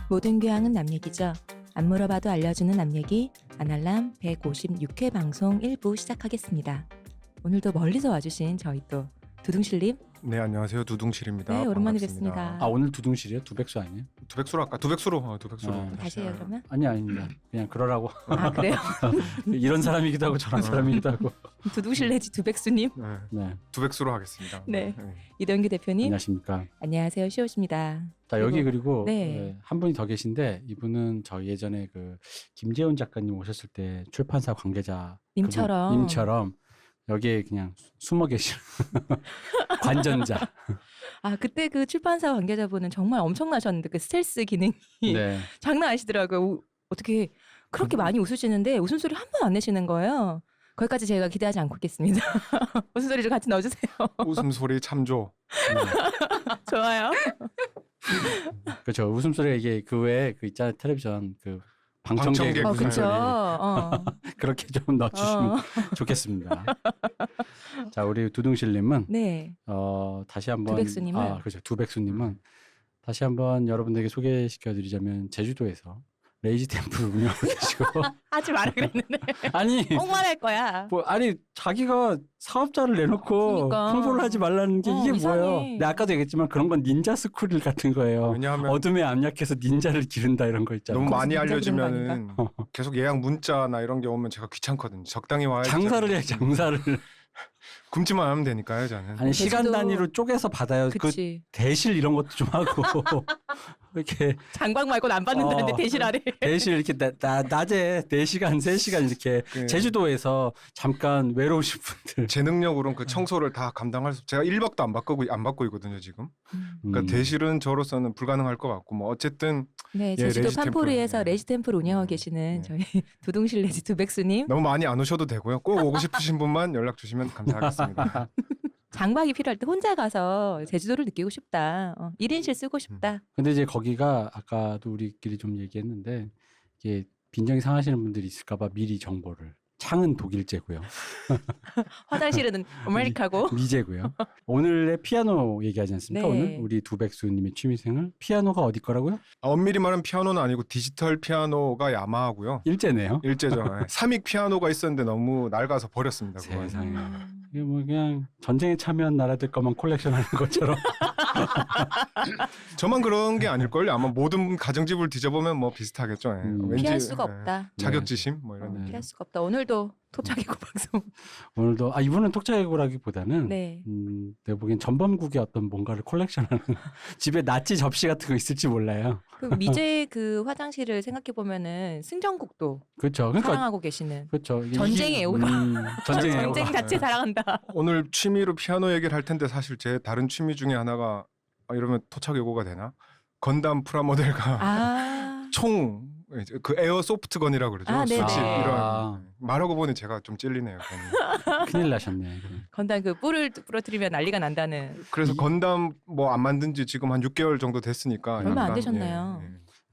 모든 교양은 남 얘기죠. 안 물어봐도 알려주는 남 얘기 아날람 156회 방송 1부 시작하겠습니다. 오늘도 멀리서 와주신 저희 또 두둥실님. 네, 안녕하세요. 두둥실입니다. 네, 오랜만에 반갑습니다. 뵙습니다. 아, 오늘 두둥실이에요? 두백수 아니에요? 두백수로 할까? 두백수로. 두백수로. 다시 해요 그러면? 아니, 아닙니다. 그냥 그러라고. 아 그래요? 이런 사람이기도 하고 저런 사람이기도 하고. 두둥실 내지 두백수님. 네, 네. 두백수로 하겠습니다. 네. 이동규 대표님. 안녕하십니까. 안녕하세요 시옷입니다. 자, 여기 그리고 네. 한 분이 더 계신데 이분은 저 예전에 그 김재훈 작가님 오셨을 때 출판사 관계자 님처럼. 님처럼 여기에 그냥 숨어 계신 관전자. 아 그때 그 출판사 관계자분은 정말 엄청나셨는데 그 스텔스 기능이 네. 장난 아니시더라고요. 어떻게 그렇게 많이 웃으시는데 웃음소리 한 번 안 내시는 거예요. 거기까지 제가 기대하지 않고 있겠습니다. 웃음소리 좀 같이 넣어주세요. 웃음소리 참조. 좋아요. 그렇죠. 웃음소리가 이게 그 외에 그 있잖아요. 텔레비전 그 방청객 방청객 그쵸. 웃음소리. 그렇게 좀 넣어주시면 좋겠습니다. 자, 우리 두둥실님은 네. 다시 한번 두백수님은? 그렇죠. 두백수님은 다시 한번 여러분들에게 소개시켜드리자면 제주도에서 레이지 템플을 운영하고 계시고 하지 말아 그랬는데. 아니 꼭 말할 거야. 아니 자기가 사업자를 내놓고 그러니까. 홍보를 하지 말라는 게 이게 이상해. 뭐예요? 내가 아까도 얘기했지만 그런 건 닌자 스쿨 같은 거예요. 왜냐하면 어둠에 압력해서 닌자를 기른다 이런 거 있잖아요. 너무 많이 거기서 진짜 그런 알려주면은 계속 예약 문자나 이런 게 오면 제가 귀찮거든요. 적당히 와야지. 장사를 해 장사를. 굶지만 하면 되니까요, 저는. 아니 시간 제주도- 단위로 쪼개서 받아요. 그 그치. 대실 이런 것도 좀 하고 이렇게 장방 말고는 안 받는다는데 대실하래. 대실 이렇게 낮에 4시간 3시간 이렇게 네. 제주도에서 잠깐 외로우신 분들. 제 능력으로는 그 청소를 다 감당할 수. 제가 1박도 안 받고 있거든요, 지금. 그러니까 대실은 저로서는 불가능할 것 같고 뭐 어쨌든 네, 예, 제주도 레지 템플. 판포르에서 네. 레지 템플 운영하고 계시는 네. 저희 두둥실 내지 두백수님. 너무 많이 안 오셔도 되고요. 꼭 오고 싶으신 분만 연락 주시면 감사하겠습니다. 장박이 필요할 때 혼자 가서 제주도를 느끼고 싶다. 1인실 쓰고 싶다. 근데 이제 거기가 아까도 우리끼리 좀 얘기했는데 이게 빈정이 상하시는 분들이 있을까봐 미리 정보를. 창은 독일제고요. 화장실은 아메리카고. 미제고요. 오늘의 피아노 얘기하지 않습니까? 네. 오늘 우리 두백수님의 취미생활. 피아노가 어디 거라고요? 엄밀히 말하면 피아노는 아니고 디지털 피아노가 야마하고요. 일제네요. 일제죠. 네. 삼익 피아노가 있었는데 너무 낡아서 버렸습니다. 그건. 세상에. 이게 뭐 그냥 전쟁에 참여한 나라들 것만 콜렉션하는 것처럼. 저만 그런 게 아닐걸요. 아마 모든 가정집을 뒤져보면 뭐 비슷하겠죠. 예. 왠지 피할 수가 예. 없다. 자격지심 뭐 이런 네. 느낌. 피할 수가 없다. 오늘도 토착이고 방송. 오늘도 이분은 톡자개구라기보다는 네. 내가 보기엔 전범국의 어떤 뭔가를 콜렉션하는 집에 나치 접시 같은 거 있을지 몰라요. 그 미제 그 화장실을 생각해 보면은 승전국도 그렇죠. 그러니까 사랑하고 계시는. 그렇죠. 이게 전쟁의 애호가. 전쟁의 전쟁 애호가. 자체 사랑한다. 오늘 취미로 피아노 얘기를 할 텐데 사실 제 다른 취미 중에 하나가 이러면 토착예고가 되나? 건담 프라모델과 아. 총 그 에어 소프트건이라고 그러죠. 아, 네네. 스위치 아. 이런 말하고 보니 제가 좀 찔리네요. 괜히. 큰일 나셨네. 건담 그 뿔을 부러뜨리면 난리가 난다는. 그래서 건담 뭐 안 만든 지 지금 한 6개월 정도 됐으니까 얼마 안 약간, 되셨나요?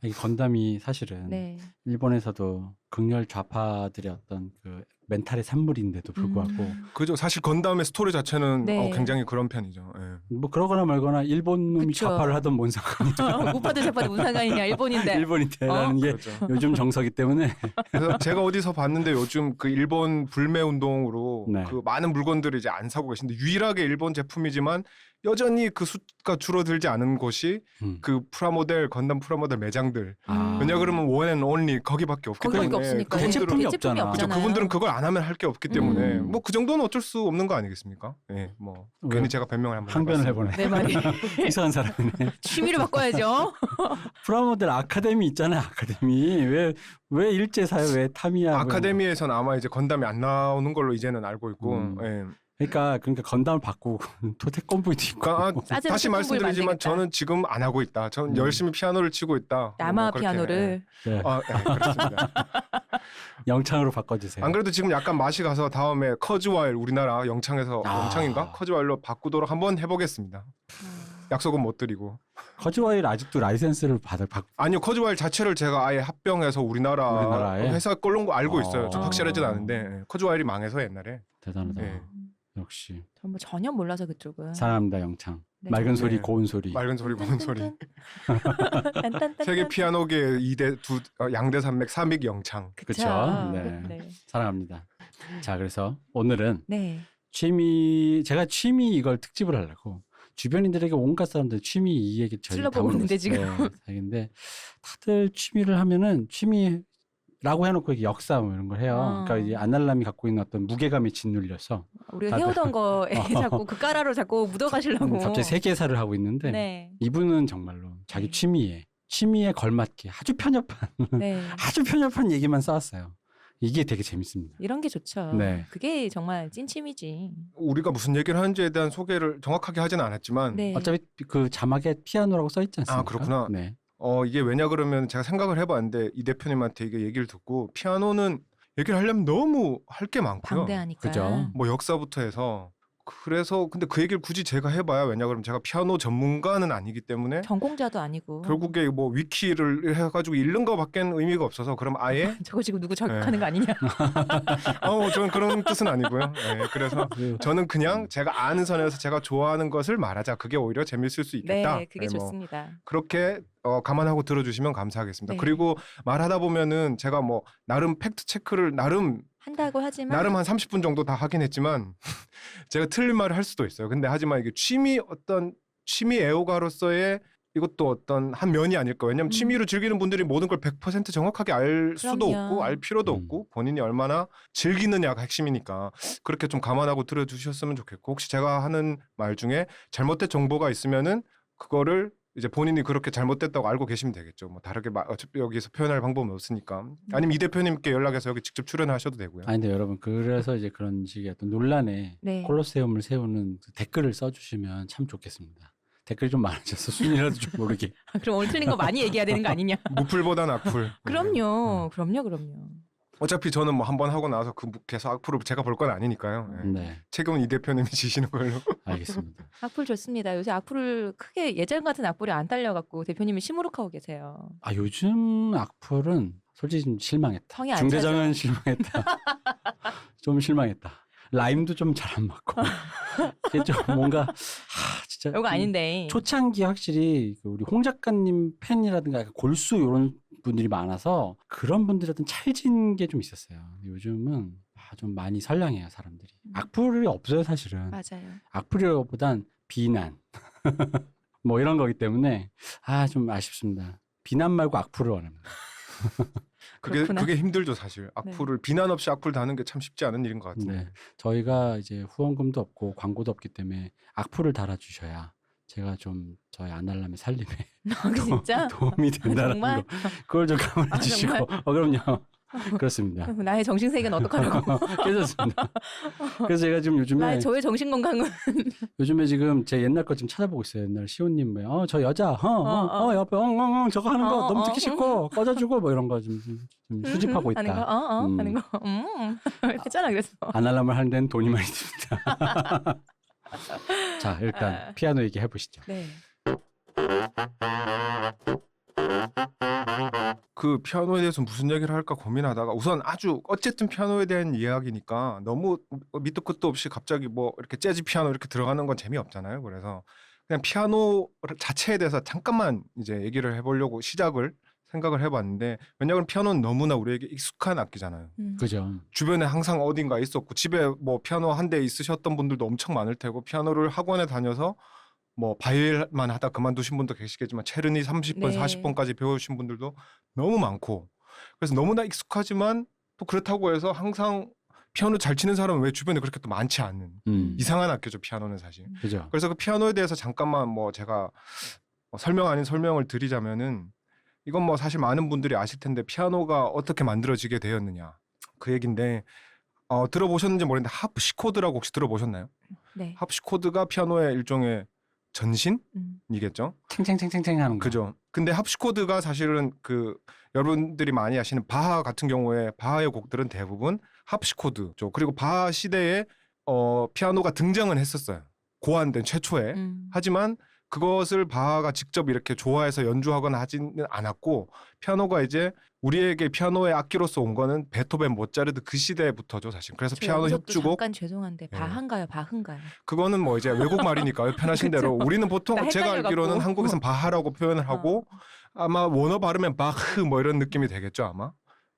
이 건담이 사실은 네. 일본에서도 극렬 좌파들의 어떤 그 멘탈의 산물인데도 불구하고 그죠. 사실 건담의 스토리 자체는 네. 굉장히 그런 편이죠. 예. 뭐 그러거나 말거나 일본 놈이 그쵸. 좌파를 하던 뭔 상관이야. 우파도 좌파도 무슨 상관이냐 일본인데. 일본이 대라는 게 그렇죠. 요즘 정서기 때문에 그래서 제가 어디서 봤는데 요즘 그 일본 불매 운동으로 네. 그 많은 물건들을 이제 안 사고 계신데 유일하게 일본 제품이지만 여전히 그 수가 줄어들지 않은 곳이 그 프라모델 건담 프라모델 매장들. 아. 왜냐 그러면 원앤온리 거기밖에 없기 거기밖에 때문에 없으니까. 대체품이 대체품이 없잖아. 그죠. 없잖아요. 그분들은 그걸 안 하면 할 게 없기 때문에 음. 뭐 그 정도는 어쩔 수 없는 거 아니겠습니까? 예, 뭐 왜? 괜히 제가 변명을 한번 항변을 해봤습니다. 해보네. 내 말이. 이상한 사람이네. 취미를 바꿔야죠. 프라모델 아카데미 있잖아요. 아카데미. 왜 일제 사요? 왜 타미야? 아카데미에서는 아마 이제 건담이 안 나오는 걸로 이제는 알고 있고, 예. 그러니까 건담을 바꾸고 토테콤보이도 있고. 그러니까 싸제로 다시 태권브를 말씀드리지만 만들겠다. 저는 지금 안 하고 있다. 저는 열심히 피아노를 치고 있다. 남아 뭐 그렇게, 피아노를. 네. 예. 그렇습니다. 영창으로 바꿔주세요. 안 그래도 지금 약간 맛이 가서 다음에 커즈와일 우리나라 영창에서 영창인가 커즈와일로 바꾸도록 한번 해보겠습니다. 약속은 못 드리고. 커즈와일 아직도 라이센스를 아니요, 커즈와일 자체를 제가 아예 합병해서 우리나라에 회사 걸로 거 알고 있어요. 좀 확실하진 않은데 예. 커즈와일이 망해서 옛날에. 대단하다. 예. 역시 전 뭐 전혀 몰라서 그쪽은. 사랑합니다 영창. 네. 맑은 소리, 네. 고운 소리. 맑은 소리, 고운 소리. 딴딴딴딴. 세계 피아노계 양대 산맥 삼익 영창. 그쵸? 네. 네. 사랑합니다. 자, 그래서 오늘은 네. 제가 취미 이걸 특집을 하려고 주변인들에게 온갖 사람들 취미 이 얘기 저희 술러보고 있는데 지금. 근데 다들 취미를 하면은 취미라고 해놓고 이렇게 역사 뭐 이런 걸 해요. 그러니까 이제 안날람이 갖고 있는 어떤 무게감이 짓눌려서 우리가 다들- 해오던 거에 자꾸 그 까라로 자꾸 묻어가시려고. 갑자기 세계사를 하고 있는데 네. 이분은 정말로 자기 네. 취미에 걸맞게 아주 네. 편협한 얘기만 쌓았어요. 이게 되게 재밌습니다. 이런 게 좋죠. 네. 그게 정말 찐침이지. 우리가 무슨 얘기를 하는지에 대한 소개를 정확하게 하지는 않았지만 네. 어차피 그 자막에 피아노라고 써 있지 않습니까? 아, 그렇구나. 네. 이게 왜냐 그러면 제가 생각을 해봤는데 이 대표님한테 이게 얘기를 듣고 피아노는 얘기를 하려면 너무 할 게 많고요. 방대하니까. 그죠. 뭐 역사부터 해서 그래서 근데 그 얘기를 굳이 제가 해봐야 왜냐 그러면 제가 피아노 전문가는 아니기 때문에 전공자도 아니고. 결국에 뭐 위키를 해가지고 읽는 거밖에는 의미가 없어서 그럼 아예 저거 지금 누구 저격하는 거 아니냐? 저는 그런 뜻은 아니고요. 네, 그래서 저는 그냥 제가 아는 선에서 제가 좋아하는 것을 말하자. 그게 오히려 재밌을 수 있겠다. 네, 그게 네, 뭐 좋습니다. 그렇게 감안하고 들어주시면 감사하겠습니다. 네. 그리고 말하다 보면은 제가 뭐 나름 팩트 체크를 나름 한다고 하지만 한 30분 정도 다 하긴 했지만 제가 틀린 말을 할 수도 있어요. 근데 하지만 이게 취미 애호가로서의 이것도 어떤 한 면이 아닐까. 왜냐하면 취미로 즐기는 분들이 모든 걸 100% 정확하게 알 수도 그럼요. 없고 알 필요도 없고 본인이 얼마나 즐기느냐가 핵심이니까 그렇게 좀 감안하고 들어주셨으면 좋겠고 혹시 제가 하는 말 중에 잘못된 정보가 있으면은 그거를 이제 본인이 그렇게 잘못됐다고 알고 계시면 되겠죠. 뭐 다르게 어차피 여기서 표현할 방법은 없으니까. 아니면 이 대표님께 연락해서 여기 직접 출연하셔도 되고요. 아니 근데 여러분 그래서 이제 그런 식의 어떤 논란에 네. 콜로세움을 세우는 그 댓글을 써주시면 참 좋겠습니다. 댓글이 좀 많아져서 순위라도 좀 모르게. 그럼 오늘 틀린 거 많이 얘기해야 되는 거 아니냐? 무풀보단 악풀. 그럼요. 네. 그럼요. 어차피 저는 뭐 한 번 하고 나서 계속 악플을 제가 볼 건 아니니까요. 네. 네, 책임은 이 대표님이 지시는 걸로. 알겠습니다. 악플 좋습니다. 요새 악플을 크게 예전 같은 악플이 안 딸려갖고 대표님이 시무룩하고 계세요. 아 요즘 악플은 솔직히 좀 실망했다. 성이 안 중대장은 실망했다. 좀 실망했다. 라임도 좀 잘 안 맞고. 이게 좀 뭔가 진짜 이거 아닌데. 초창기 확실히 그 우리 홍 작가님 팬이라든가 약간 골수 이런 분들이 많아서 그런 분들이 어떤 찰진 게 좀 있었어요. 요즘은 좀 많이 선량해요 사람들이. 악플이 없어요 사실은. 맞아요. 악플이라기보단 비난 뭐 이런 거기 때문에 좀 아쉽습니다. 비난 말고 악플을 원합니다. 그렇구나. 그게 힘들죠 사실. 악플을 비난 없이 악플 다는 게 참 쉽지 않은 일인 것 같은데. 네. 저희가 이제 후원금도 없고 광고도 없기 때문에 악플을 달아주셔야 제가 좀 저희 안날람의 살림에 진짜? 도움이 된다는 정말? 거 그걸 좀 감안해 주시고 그럼요. 그렇습니다. 나의 정신세계는 어떡하라고. 괜찮습니다. 그래서 제가 지금 요즘에 저의 정신 건강은 지금 제 옛날 거 지금 찾아보고 있어요. 옛날 시온님 저 여자 옆에 저거 하는 거 너무 듣기 싫고 꺼져주고 뭐 이런 거 좀 수집하고 있다. 하는 거, 하는 거, 했잖아 그래서. 안알람을 하는 데는 돈이 많이 듭니다. 자 일단 피아노 얘기 해보시죠. 네. 그 피아노에 대해서 무슨 얘기를 할까 고민하다가 우선 어쨌든 피아노에 대한 이야기니까 너무 밑도 끝도 없이 갑자기 뭐 이렇게 재즈 피아노 이렇게 들어가는 건 재미없잖아요. 그래서 그냥 피아노 자체에 대해서 잠깐만 이제 얘기를 해보려고 생각을 해봤는데 왜냐하면 피아노는 너무나 우리에게 익숙한 악기잖아요. 그죠. 주변에 항상 어딘가 있었고 집에 뭐 피아노 한 대 있으셨던 분들도 엄청 많을 테고 피아노를 학원에 다녀서 뭐 바이엘만 하다 그만두신 분도 계시겠지만 체르니 30번, 네. 40번까지 배우신 분들도 너무 많고 그래서 너무나 익숙하지만 또 그렇다고 해서 항상 피아노 잘 치는 사람은 왜 주변에 그렇게 또 많지 않은 이상한 악기죠 피아노는 사실. 그죠. 그래서 그 피아노에 대해서 잠깐만 뭐 제가 설명 아닌 설명을 드리자면은 이건 뭐 사실 많은 분들이 아실 텐데 피아노가 어떻게 만들어지게 되었느냐 그 얘긴데 들어보셨는지 모르겠는데 하프시코드라고 혹시 들어보셨나요? 네. 하프시코드가 피아노의 일종의 전신이겠죠? 탱탱탱탱탱 하는 거. 그죠. 근데 합시코드가 사실은 여러분들이 많이 아시는 바하 같은 경우에 바하의 곡들은 대부분 합시코드죠. 그리고 바하 시대에 피아노가 등장은 했었어요. 고안된 최초에. 하지만 그것을 바하가 직접 이렇게 좋아해서 연주하거나 하지는 않았고 피아노가 이제 우리에게 피아노의 악기로서 온 거는 베토벤, 모차르트 그 시대부터죠 사실. 그래서 저 피아노 여기서 또 협주곡 잠깐 죄송한데 네. 바한가요, 바흥가요? 그거는 뭐 이제 외국 말이니까요. 편하신 그쵸. 대로. 우리는 보통 나 제가 헷갈려갖고. 알기로는 한국에서는 바하라고 표현을 하고 아마 원어 발음엔 바흐 뭐 이런 느낌이 되겠죠 아마.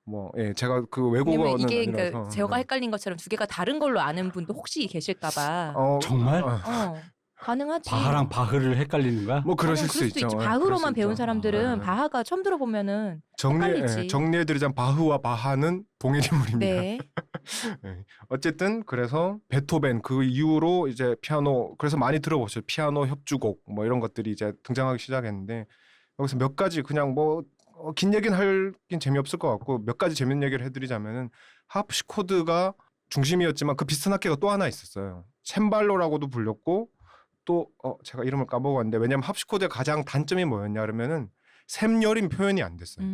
뭐 예, 제가 그 왜냐면 외국어는 이게 아니라서. 그러니까 제가 헷갈린 것처럼 두 개가 다른 걸로 아는 분도 혹시 계실까봐. 정말? 가능하지. 바하랑 바흐를 헷갈리는 거야? 뭐 그러실 수 그럴 수도 있죠. 있지. 예, 바흐로만 그럴 수 배운 있죠. 사람들은 예. 바하가 처음 들어보면은 정리해드리자면 헷갈리지. 바흐와 바하는 동일 인물입니다. 네. 예. 어쨌든 그래서 베토벤 그 이후로 이제 피아노 그래서 많이 들어보셨죠. 피아노 협주곡 뭐 이런 것들이 이제 등장하기 시작했는데 여기서 몇 가지 그냥 뭐 긴 얘기는 하긴 재미없을 것 같고 몇 가지 재밌는 얘기를 해드리자면은 하프시코드가 중심이었지만 그 비슷한 악기가 또 하나 있었어요. 챈발로라고도 불렸고 또 제가 이름을 까먹었는데 왜냐면 하프시코드의 가장 단점이 뭐였냐 그러면은 샘열인 표현이 안 됐어요.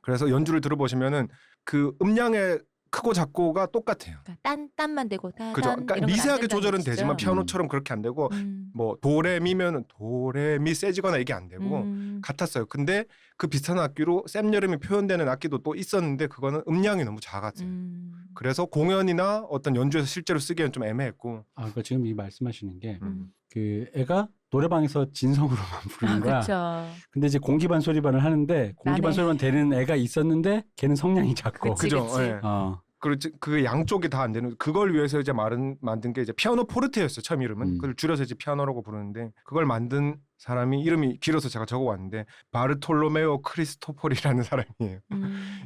그래서 연주를 들어보시면은 그 음량의 크고 작고가 똑같아요. 그러니까 딴만 되고 따단 그죠? 그러니까 이런 건안 미세하게 된다는 조절은 뜻이죠. 되지만 피아노처럼 그렇게 안 되고 뭐 도레미면 도레미 세지거나 이게 안 되고 같았어요. 근데 그 비슷한 악기로 샘여름이 표현되는 악기도 또 있었는데 그거는 음량이 너무 작았어요. 그래서 공연이나 어떤 연주에서 실제로 쓰기에는 좀 애매했고. 그 지금 이 말씀하시는 게 그 음. 애가 노래방에서 진성으로만 부르는 거야. 그렇죠. 근데 이제 공기반 소리반을 하는데 공기반 나네. 소리반 되는 애가 있었는데 걔는 성량이 작고. 그치, 그죠? 그치. 예. 그렇지. 그 양쪽이 다 안 되는 그걸 위해서 이제 만든 게 이제 피아노 포르테였어요. 처음 이름은 그걸 줄여서 이제 피아노라고 부르는데 그걸 만든 사람이 이름이 길어서 제가 적어왔는데 바르톨로메오 크리스토폴이라는 사람이에요.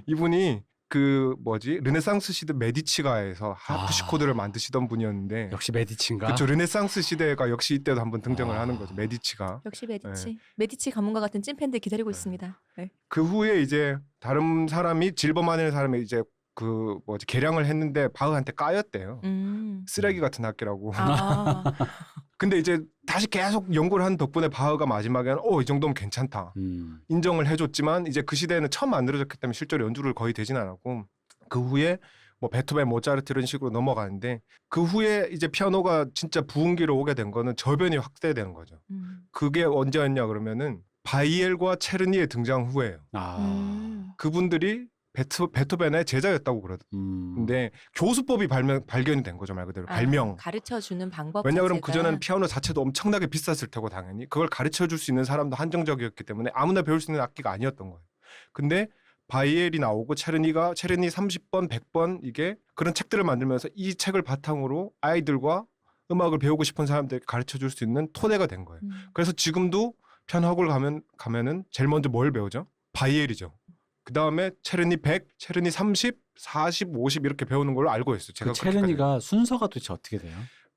이분이 그 르네상스 시대 메디치가에서 하프시코드를 만드시던 분이었는데 역시 메디치인가? 그렇죠. 르네상스 시대가 역시 이때도 한번 등장을 하는 거죠. 메디치가. 역시 메디치. 메디치 가문과 같은 찐팬들 기다리고 있습니다. 네. 그 후에 이제 다른 사람이 질버만이라는 사람이 이제 개량을 했는데 바흐한테 까였대요. 쓰레기 같은 악기라고. 근데 이제 다시 계속 연구를 한 덕분에 바흐가 마지막에는 이 정도면 괜찮다. 인정을 해줬지만 이제 그 시대에는 처음 만들어졌기 때문에 실제로 연주를 거의 되진 않았고 그 후에 뭐 베토벤, 모차르트 이런 식으로 넘어가는데 그 후에 이제 피아노가 진짜 부흥기로 오게 된 거는 저변이 확대되는 거죠. 그게 언제였냐 그러면은 바이엘과 체르니의 등장 후예요. 그분들이 베토벤의 제자였다고 그러던데 교수법이 발견이 된 거죠 말 그대로. 발명. 가르쳐주는 방법 왜냐하면 자체가. 그전에는 피아노 자체도 엄청나게 비쌌을 테고 당연히 그걸 가르쳐줄 수 있는 사람도 한정적이었기 때문에 아무나 배울 수 있는 악기가 아니었던 거예요. 근데 바이엘이 나오고 체르니 30번 100번 이게 그런 책들을 만들면서 이 책을 바탕으로 아이들과 음악을 배우고 싶은 사람들에게 가르쳐줄 수 있는 토대가 된 거예요. 그래서 지금도 피아노 학원을 가면은 제일 먼저 뭘 배우죠? 바이엘이죠. 그 다음에 체르니 100, 체르니 30, 40, 50 이렇게 배우는 걸로 알고 있어요. 제가 그 체르니가 순서가 도대체 어떻게 돼요?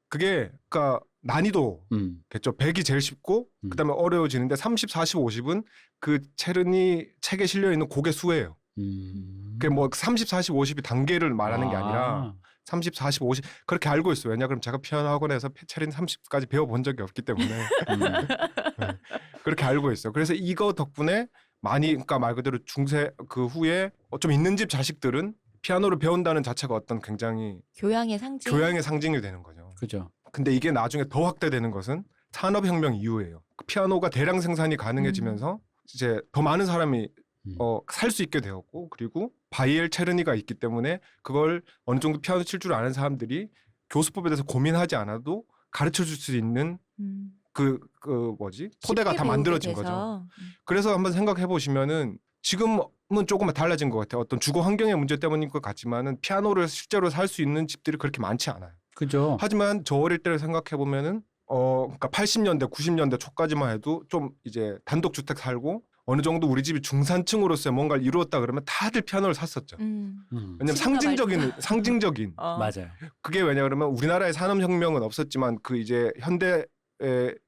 그게 그러니까 난이도겠죠. 100이 제일 쉽고 그다음에 어려워지는데 30, 40, 50은 그 체르니 책에 실려 있는 곡의 수예요. 그게 뭐 30, 40, 50이 단계를 말하는 게 아니라 30, 40, 50 그렇게 알고 있어요. 왜냐하면 제가 피아노 학원에서 체르니 30까지 배워본 적이 없기 때문에 네. 그렇게 알고 있어요. 그래서 이거 덕분에 많이 그러니까 말 그대로 중세 그 후에 좀 있는 집 자식들은 피아노를 배운다는 자체가 어떤 굉장히 교양의 상징이 되는 거죠. 그죠. 근데 이게 나중에 더 확대되는 것은 산업혁명 이후예요. 그 피아노가 대량 생산이 가능해지면서 이제 더 많은 사람이 살 수 있게 되었고 그리고 바이엘 체르니가 있기 때문에 그걸 어느 정도 피아노 칠 줄 아는 사람들이 교수법에 대해서 고민하지 않아도 가르쳐 줄 수 있는 토대가 다 만들어진 거죠. 그래서 한번 생각해 보시면은 지금은 조금 달라진 것 같아요. 어떤 주거 환경의 문제 때문인 것 같지만은 피아노를 실제로 살 수 있는 집들이 그렇게 많지 않아요. 그죠. 하지만 저 어릴 때를 생각해 보면은 그러니까 80년대, 90년대 초까지만 해도 좀 이제 단독 주택 살고 어느 정도 우리 집이 중산층으로서의 뭔가를 이루었다 그러면 다들 피아노를 샀었죠. 왜냐면 상징적인. 맞아요. 그게 왜냐 그러면 우리나라의 산업혁명은 없었지만 그 이제 현대에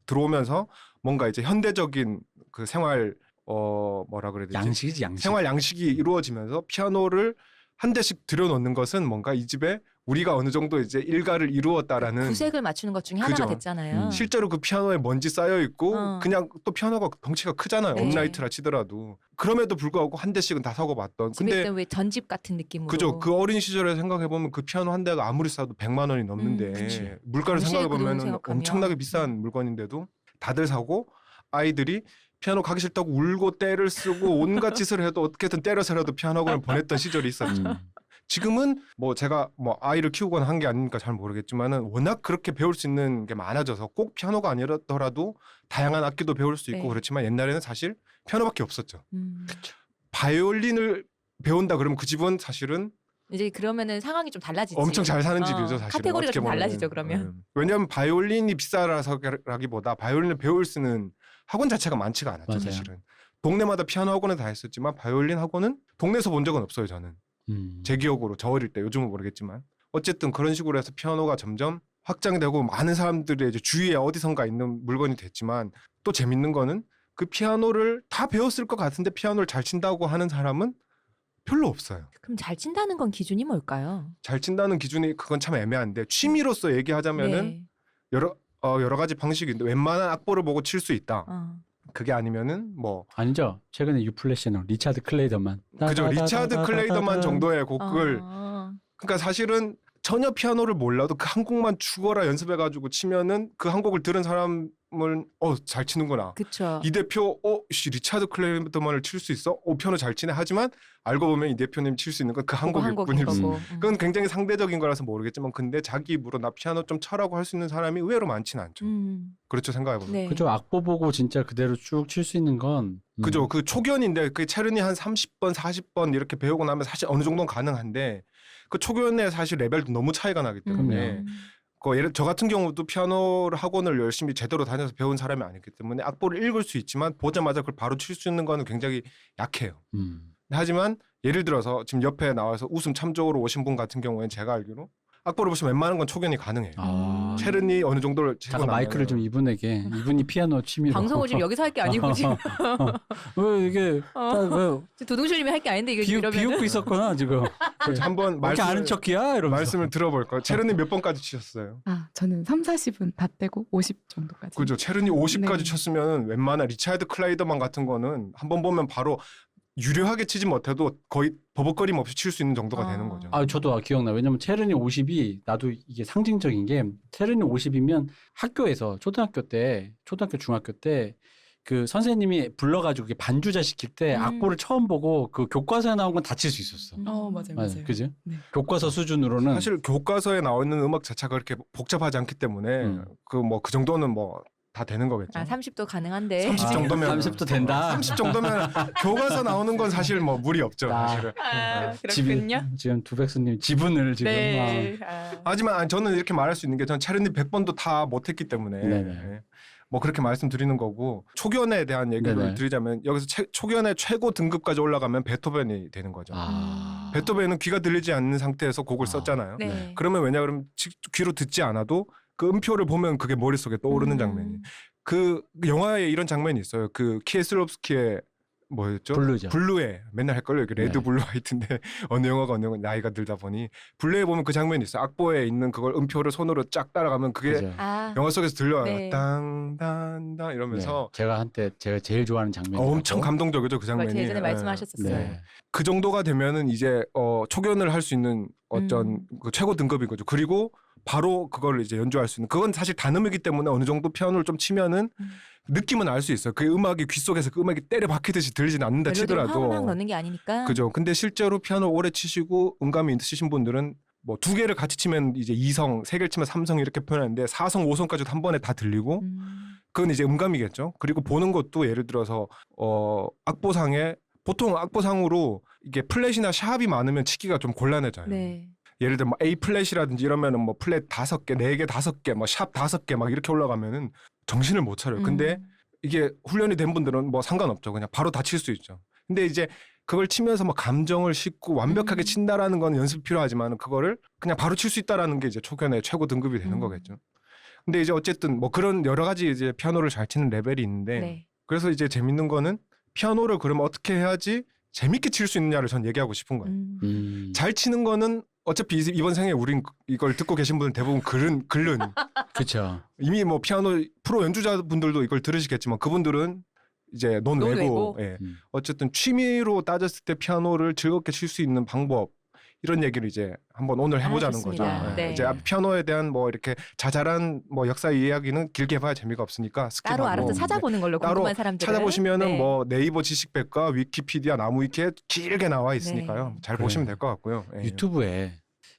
들어오면서 뭔가 이제 현대적인 그 생활 뭐라 그래야 되지? 양식이지 양식. 생활 양식이 이루어지면서 피아노를 한 대씩 들여놓는 것은 뭔가 이 집에 우리가 어느 정도 이제 일가를 이루었다라는 구색을 맞추는 것 중에 하나가 됐잖아요. 실제로 그 피아노에 먼지 쌓여 있고 그냥 또 피아노가 덩치가 크잖아요. 네. 업라이트라 치더라도 그럼에도 불구하고 한 대씩은 다 사고 봤던. 근데 왜 전집 같은 느낌으로. 그죠. 그 어린 시절에 생각해 보면 그 피아노 한 대가 아무리 싸도 100만 원이 넘는데 물가를 생각해 보면 엄청나게 비싼 물건인데도 다들 사고 아이들이 피아노 가기 싫다고 울고 떼를 쓰고 온갖 짓을 해도 어떻게든 때려서라도 피아노 학원을 보냈던 시절이 있었죠. 지금은 뭐 제가 뭐 아이를 키우거나 한 게 아니니까 잘 모르겠지만은 워낙 그렇게 배울 수 있는 게 많아져서 꼭 피아노가 아니더라도 다양한 악기도 배울 수 있고 네. 그렇지만 옛날에는 사실 피아노밖에 없었죠. 그쵸. 바이올린을 배운다 그러면 그 집은 사실은 이제 그러면은 상황이 좀 달라지지. 엄청 잘 사는 집이죠, 사실은. 카테고리가 어떻게 좀 보면은. 달라지죠, 그러면. 왜냐하면 바이올린이 비싸라기보다 바이올린을 배울 수 있는 학원 자체가 많지가 않았죠, 맞아요. 사실은. 동네마다 피아노 학원은 다 했었지만 바이올린 학원은 동네에서 본 적은 없어요, 저는. 제 기억으로 저 어릴 때, 요즘은 모르겠지만 어쨌든 그런 식으로 해서 피아노가 점점 확장되고 많은 사람들의 이제 주위에 어디선가 있는 물건이 됐지만 또 재밌는 거는 그 피아노를 다 배웠을 것 같은데 피아노를 잘 친다고 하는 사람은 별로 없어요. 그럼 잘 친다는 건 기준이 뭘까요? 잘 친다는 기준이 그건 참 애매한데 취미로서 얘기하자면은 네. 여러 가지 방식인데 웬만한 악보를 보고 칠 수 있다. 어. 그게 아니면은 뭐 아니죠. 최근에 유플래시노 리차드 클레이더만. 그죠, 리차드 클레이더만 정도의 곡을 어. 그러니까 사실은 전혀 피아노를 몰라도 그 한 곡만 죽어라 연습해가지고 치면은 그 한 곡을 들은 사람을 잘 치는구나. 그쵸. 이 대표 리차드 클레이더만을 칠 수 있어? 피아노 잘 치네. 하지만 알고 보면 이 대표님 칠 수 있는 건 그 한 그거 한 곡일 곡인 뿐이지. 거고. 그건 굉장히 상대적인 거라서 모르겠지만 근데 자기 입으로 나 피아노 좀 쳐라고 할 수 있는 사람이 의외로 많지는 않죠. 그렇죠, 생각해보면. 네. 그죠. 악보 보고 진짜 그대로 쭉 칠 수 있는 건 그죠. 그 초견인데 그 체르니 한 30번, 40번 이렇게 배우고 나면 사실 어느 정도는 가능한데 그 초견에 사실 레벨도 너무 차이가 나기 때문에 저 같은 경우도 피아노 학원을 열심히 제대로 다녀서 배운 사람이 아니기 때문에 악보를 읽을 수 있지만 보자마자 그걸 바로 칠 수 있는 거는 굉장히 약해요. 하지만 예를 들어서 지금 옆에 나와서 웃음 참조로 오신 분 같은 경우에는 제가 알기로 악보를 보시면 웬만한 건 초견이 가능해요. 체르니 어느 정도를 치고 잠깐 마이크를 좀 이분이 피아노 취미로 방송을 지금 여기서 할 게 아니고 지금 왜 이게 도둥실님이 할 게 아닌데 이게 이러면 비웃고 있었구나 지금. 한번 이렇게 아는 척이야 이러면서. 말씀을 들어볼까요? 체르니 몇 번까지 치셨어요? 저는 3, 40은 다 떼고 50 정도까지. 그죠. 체르니 50까지 네. 쳤으면 웬만한 리차드 클라이더만 같은 거는 한번 보면 바로 유려하게 치지 못해도 거의 버벅거림 없이 칠 수 있는 정도가 되는 거죠. 저도 기억나. 왜냐면 체르니 50이 나도 이게 상징적인 게 체르니 50이면 학교에서 초등학교, 중학교 때 그 선생님이 불러가지고 반주자 시킬 때 악보를 처음 보고 그 교과서에 나온 건 다 칠 수 있었어. 맞아요. 그죠? 네. 교과서 수준으로는 사실 교과서에 나와 있는 음악 자체가 그렇게 복잡하지 않기 때문에 그 정도는 뭐 다 되는 거겠죠. 30도 가능한데 30 정도면 30도 된다. 30 정도면 교과서 나오는 건 사실 뭐 무리 없죠. 사실은. 그렇군요. 지금 두백수님 지분을 지금 네. 하지만 저는 이렇게 말할 수 있는 게 저는 체르니 100번도 다 못했기 때문에 네네. 뭐 그렇게 말씀드리는 거고 초견에 대한 얘기를 네네. 드리자면 여기서 초견의 최고 등급까지 올라가면 베토벤이 되는 거죠. 베토벤은 귀가 들리지 않는 상태에서 곡을 썼잖아요. 네. 그러면 왜냐 귀로 듣지 않아도 그 음표를 보면 그게 머릿속에 떠오르는 장면이. 그 영화에 이런 장면이 있어요. 그 키에슬롭스키의 뭐였죠? 블루죠. 블루에 맨날 헷갈려요. 레드 네. 블루 화이트인데 어느 영화가 나이가 들다 보니 블루에 보면 그 장면이 있어요. 악보에 있는 그걸 음표를 손으로 쫙 따라가면 그게 그죠. 영화 속에서 들려요. 네. 땅땅땅 이러면서 제가 제일 좋아하는 장면이 엄청 감동적이죠. 그 장면이. 예전에 네. 말씀하셨었어요. 네. 그 정도가 되면은 이제 초견을 할 수 있는 어떤 그 최고 등급인 거죠. 그리고 바로 그걸 이제 연주할 수 있는 그건 사실 단음이기 때문에 어느 정도 피아노를 좀 치면은 느낌은 알 수 있어요. 그 음악이 귀 속에서 그 음악이 때려 박히듯이 들리지는 않는다 치더라도 확 넣는 게 아니니까. 그죠. 근데 실제로 피아노 오래 치시고 음감이 있으신 분들은 뭐 2개를 같이 치면 이제 2성, 3개를 치면 3성 이렇게 표현하는데 4성, 5성까지도 한 번에 다 들리고 그건 이제 음감이겠죠. 그리고 보는 것도 예를 들어서 악보상에 보통 악보상으로 이게 플랫이나 샵이 많으면 치기가 좀 곤란해져요. 네. 예를 들면 A 플랫이라든지 이러면은 뭐 플랫 5개, 4개, 5개, 뭐 샵 5개 막 이렇게 올라가면은 정신을 못 차려요. 근데 이게 훈련이 된 분들은 뭐 상관없죠. 그냥 바로 다 칠 수 있죠. 근데 이제 그걸 치면서 뭐 감정을 싣고 완벽하게 친다라는 건 연습이 필요하지만 그거를 그냥 바로 칠 수 있다라는 게 이제 초견의 최고 등급이 되는 거겠죠. 근데 이제 어쨌든 뭐 그런 여러 가지 이제 피아노를 잘 치는 레벨이 있는데 네. 그래서 이제 재밌는 거는 피아노를 그러면 어떻게 해야지 재밌게 칠 수 있느냐를 전 얘기하고 싶은 거예요. 잘 치는 거는 어차피 이번 생에 우린 이걸 듣고 계신 분들 대부분 글은 그렇죠. 이미 뭐 피아노 프로 연주자분들도 이걸 들으시겠지만 그분들은 이제 논외고 예. 어쨌든 취미로 따졌을 때 피아노를 즐겁게 칠 수 있는 방법이 이런 얘기를 이제 한번 오늘 해보자는 거죠. 좋습니다. 예. 네. 이제 피아노에 대한 뭐 이렇게 자잘한 뭐 역사 이야기는 길게 봐야 재미가 없으니까 따로 스킵하고 알아서 찾아보는 걸로 따로 궁금한 사람들은 찾아보시면은 네. 뭐 네이버 지식백과, 위키피디아, 나무위키에 길게 나와 있으니까요. 네. 잘 그래요. 보시면 될 것 같고요. 예. 유튜브에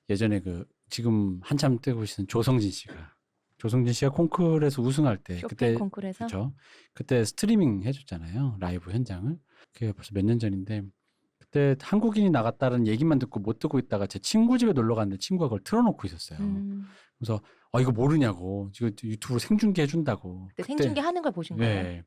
예전에 그 지금 한참 뜨고 있는 조성진 씨가 콩쿠르에서 우승할 때 쇼팽 그때 콩쿠르에서 그렇죠. 그때 스트리밍 해줬잖아요. 라이브 현장을. 그게 벌써 몇 년 전인데 그때 한국인이 나갔다는 얘기만 듣고 못 듣고 있다가 제 친구 집에 놀러 갔는데 친구가 그걸 틀어놓고 있었어요. 그래서 이거 모르냐고 지금 유튜브로 생중계 해준다고. 그때 생중계 하는 걸 보신 거예요? 네.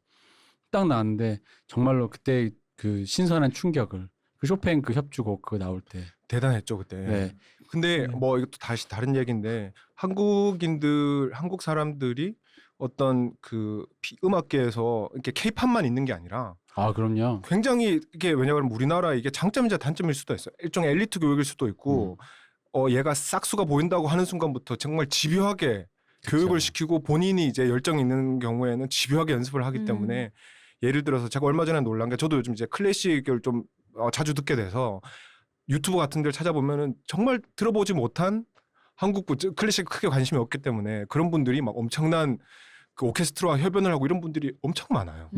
딱 나왔는데 정말로 그때 그 신선한 충격을 그 쇼팽 그 협주곡 그거 나올 때 대단했죠 그때. 네. 근데 네. 뭐 이것도 다시 다른 얘기인데 한국 사람들이 어떤 그 음악계에서 이렇게 케이팝만 있는 게 아니라 아 그럼요. 굉장히 이게 왜냐하면 우리나라 이게 장점이자 단점일 수도 있어요. 일종의 엘리트 교육일 수도 있고 얘가 싹수가 보인다고 하는 순간부터 정말 집요하게 교육을 시키고 본인이 이제 열정이 있는 경우에는 집요하게 연습을 하기 때문에 예를 들어서 제가 얼마 전에 놀란 게 저도 요즘 이제 클래식을 좀 자주 듣게 돼서 유튜브 같은 데를 찾아보면은 정말 들어보지 못한 한국 클래식 크게 관심이 없기 때문에 그런 분들이 막 엄청난 그 오케스트라와 협연을 하고 이런 분들이 엄청 많아요.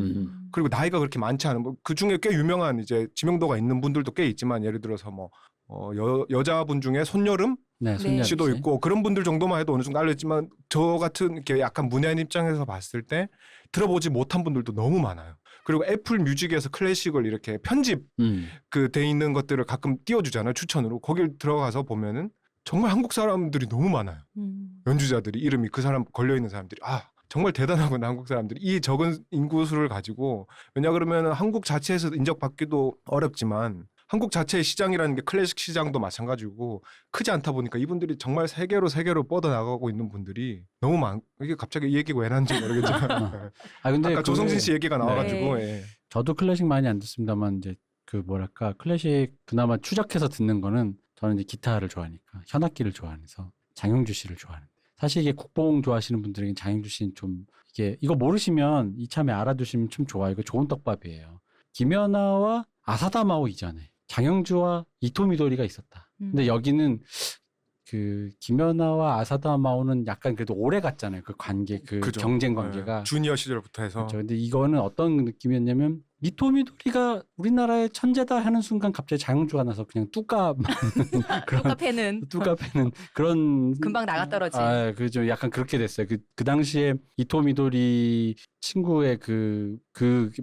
그리고 나이가 그렇게 많지 않은 그 중에 꽤 유명한 이제 지명도가 있는 분들도 꽤 있지만 예를 들어서 뭐 여자분 중에 손여름 네, 네. 씨도 있고 그런 분들 정도만 해도 어느 정도 알려지만 저 같은 이렇게 약간 문외한 입장에서 봤을 때 들어보지 못한 분들도 너무 많아요. 그리고 애플 뮤직에서 클래식을 이렇게 편집 그 돼 있는 것들을 가끔 띄워주잖아요. 추천으로 거길 들어가서 보면은 정말 한국 사람들이 너무 많아요. 연주자들이 이름이 그 사람 걸려 있는 사람들이 정말 대단하구나 한국 사람들이 이 적은 인구수를 가지고 왜냐 그러면 한국 자체에서 인정받기도 어렵지만 한국 자체의 시장이라는 게 클래식 시장도 마찬가지고 크지 않다 보니까 이분들이 정말 세계로 뻗어나가고 있는 분들이 너무 이게 갑자기 이 얘기가 왜 나는지 모르겠지만 근데 아까 조성진 씨 얘기가 나와가지고 예. 저도 클래식 많이 안 듣습니다만 이제 그 뭐랄까 클래식 그나마 추적해서 듣는 거는 저는 이제 기타를 좋아하니까 현악기를 좋아해서 장영주 씨를 좋아하는데 사실 이게 국뽕 좋아하시는 분들에게 장영주 씨는 좀 이거 모르시면 이참에 알아두시면 좀 좋아요. 이거 좋은 떡밥이에요. 김연아와 아사다마오 이전에 장영주와 이토미도리가 있었다. 근데 여기는 그 김연아와 아사다마오는 약간 그래도 오래 갔잖아요. 그 관계, 그 그죠. 경쟁 관계가. 주니어 시절부터 해서. 그렇죠. 근데 이거는 어떤 느낌이었냐면 이토미도리가 우리나라의 천재다 하는 순간 갑자기 장영주가 나서 그냥 뚜까 뚜까패는 뚜까패는 그런 금방 나가 떨어지. 그죠. 약간 그렇게 됐어요. 그 당시에 이토미도리 친구의 그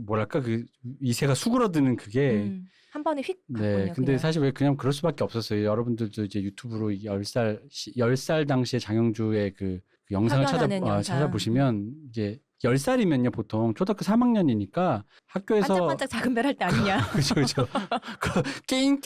뭐랄까 그 이세가 수그러드는 그게 한 번에 휙 네, 갔군요. 근데 그냥. 사실 왜 그냥 그럴 수밖에 없었어요. 여러분들도 이제 유튜브로 10살 당시에 장영주의 그 영상을 확연하는 영상. 찾아보시면 이게 10살이면요 보통 초등학교 3학년이니까 학교에서 반짝반짝 작은 별 할 때 아니냐. 그죠. 그 깽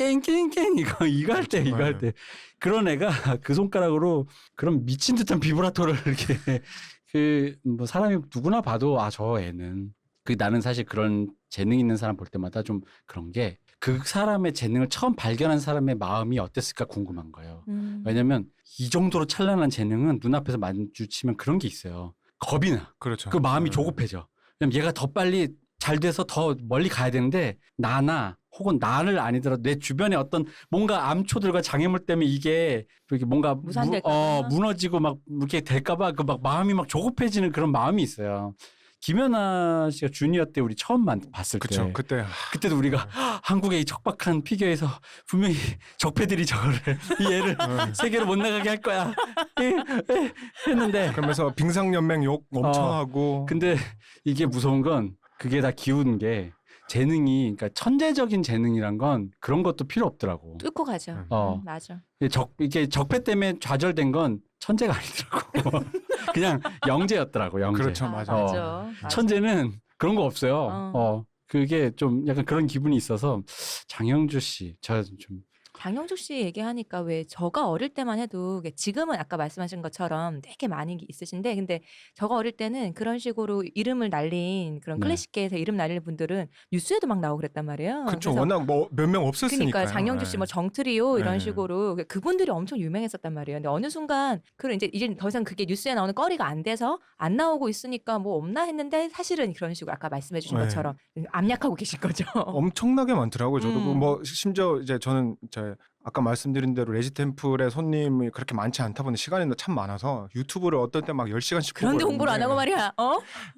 이거 할 때 그런 애가 그 손가락으로 그런 미친 듯한 비브라토를 이렇게 뭐 사람이 누구나 봐도 저 애는 나는 사실 그런 재능 있는 사람 볼 때마다 좀 그런 게 그 사람의 재능을 처음 발견한 사람의 마음이 어땠을까 궁금한 거예요. 왜냐면 이 정도로 찬란한 재능은 눈앞에서 마주치면 그런 게 있어요. 겁이 나. 그렇죠. 그 마음이 조급해져. 왜냐면 얘가 더 빨리 잘 돼서 더 멀리 가야 되는데 혹은 나를 아니더라도 내 주변에 어떤 뭔가 암초들과 장애물 때문에 이게 뭔가 무너지고 막 이렇게 될까봐 막 마음이 막 조급해지는 그런 마음이 있어요. 김연아 씨가 주니어 때 우리 처음 봤을 때 그쵸. 그때도 우리가 한국의 이 척박한 피겨에서 분명히 적폐들이 이 애를 세계로 못 나가게 할 거야 했는데 그러면서 빙상연맹 욕 엄청 하고 근데 이게 무서운 건 그게 다 기운 게 재능이 그러니까 천재적인 재능이란 건 그런 것도 필요 없더라고. 뚫고 가죠. 맞아. 이게 적폐 때문에 좌절된 건 천재가 아니더라고. 그냥 영재였더라고. 영재. 그렇죠, 맞아. 맞아. 천재는 그런 거 없어요. 그게 좀 약간 그런 기분이 있어서 장영주 씨, 저 좀 장영주 씨 얘기하니까 왜 저가 어릴 때만 해도 지금은 아까 말씀하신 것처럼 되게 많이 있으신데 근데 저가 어릴 때는 그런 식으로 이름을 날린 그런 클래식계에서 이름 날리는 분들은 뉴스에도 막 나오고 그랬단 말이에요. 그렇죠. 워낙 뭐 몇 명 없었으니까요. 그러니까 장영주 씨 뭐 정트리오 이런 네. 식으로 그분들이 엄청 유명했었단 말이에요. 근데 어느 순간 이제 더 이상 그게 뉴스에 나오는 거리가 안 돼서 안 나오고 있으니까 뭐 없나 했는데 사실은 그런 식으로 아까 말씀해 주신 것처럼 암약하고 계신 거죠. 엄청나게 많더라고요. 저도 뭐 심지어 이제 저는 아까 말씀드린 대로 레지템플의 손님이 그렇게 많지 않다 보니 시간이 참 많아서 유튜브를 어떤 때 막 10시간씩 그런데 보고 홍보를 안 하고 있는데 말이야.